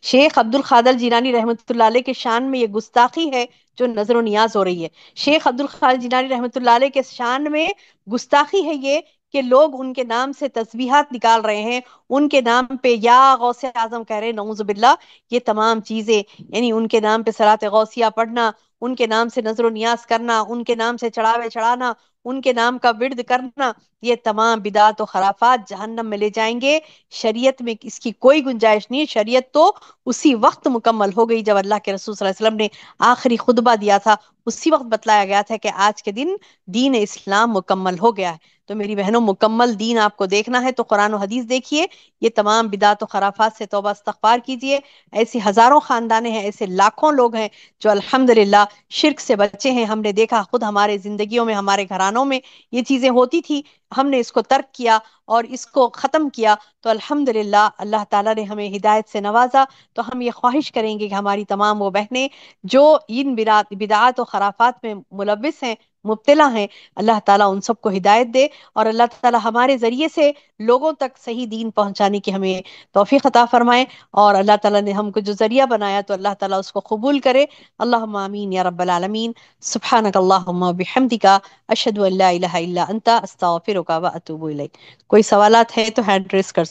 شیخ عبد القادر جیلانی رحمۃ اللہ علیہ کے شان میں یہ گستاخی ہے جو نظر و نیاز ہو رہی ہے، شیخ عبد القادر جیلانی رحمۃ اللہ علیہ کے شان میں گستاخی ہے یہ کہ لوگ ان کے نام سے تسبیحات نکال رہے ہیں، ان کے نام پہ یا غوث اعظم کہہ رہے ہیں، نعوذ باللہ۔ یہ تمام چیزیں، یعنی ان کے نام پہ صلاۃ غوثیہ پڑھنا، ان کے نام سے نظر و نیاز کرنا، ان کے نام سے چڑھاوے چڑھانا، ان کے نام کا ورد کرنا، یہ تمام بدعات و خرافات جہنم میں لے جائیں گے۔ شریعت میں اس کی کوئی گنجائش نہیں ہے، شریعت تو اسی وقت مکمل ہو گئی جب اللہ کے رسول صلی اللہ علیہ وسلم نے آخری خطبہ دیا تھا، اسی وقت بتلایا گیا تھا کہ آج کے دن دین اسلام مکمل ہو گیا ہے۔ تو میری بہنوں، مکمل دین آپ کو دیکھنا ہے تو قرآن و حدیث دیکھیے، یہ تمام بدعات و خرافات سے توبہ استغفار کیجئے۔ ایسی ہزاروں خاندانیں ہیں، ایسے لاکھوں لوگ ہیں جو الحمدللہ شرک سے بچے ہیں۔ ہم نے دیکھا خود ہمارے زندگیوں میں، ہمارے گھرانوں میں یہ چیزیں ہوتی تھی، ہم نے اس کو ترک کیا اور اس کو ختم کیا، تو الحمدللہ اللہ تعالیٰ نے ہمیں ہدایت سے نوازا۔ تو ہم یہ خواہش کریں گے کہ ہماری تمام وہ بہنیں جو ان بدعات و خرافات میں ملوث ہیں، مبتلا ہیں، اللہ تعالیٰ ان سب کو ہدایت دے، اور اللہ تعالیٰ ہمارے ذریعے سے لوگوں تک صحیح دین پہنچانے کی ہمیں توفیق عطا فرمائے، اور اللہ تعالیٰ نے ہم کو جو ذریعہ بنایا تو اللہ تعالیٰ اس کو قبول کرے۔ اللہم آمین یا رب العالمین۔ سبحانک اللہم و بحمدک، اشہد ان لا الہ الا انت، استغفرک و اتوب الیک۔ کوئی سوالات ہے تو ہینڈ ریس کر سکتے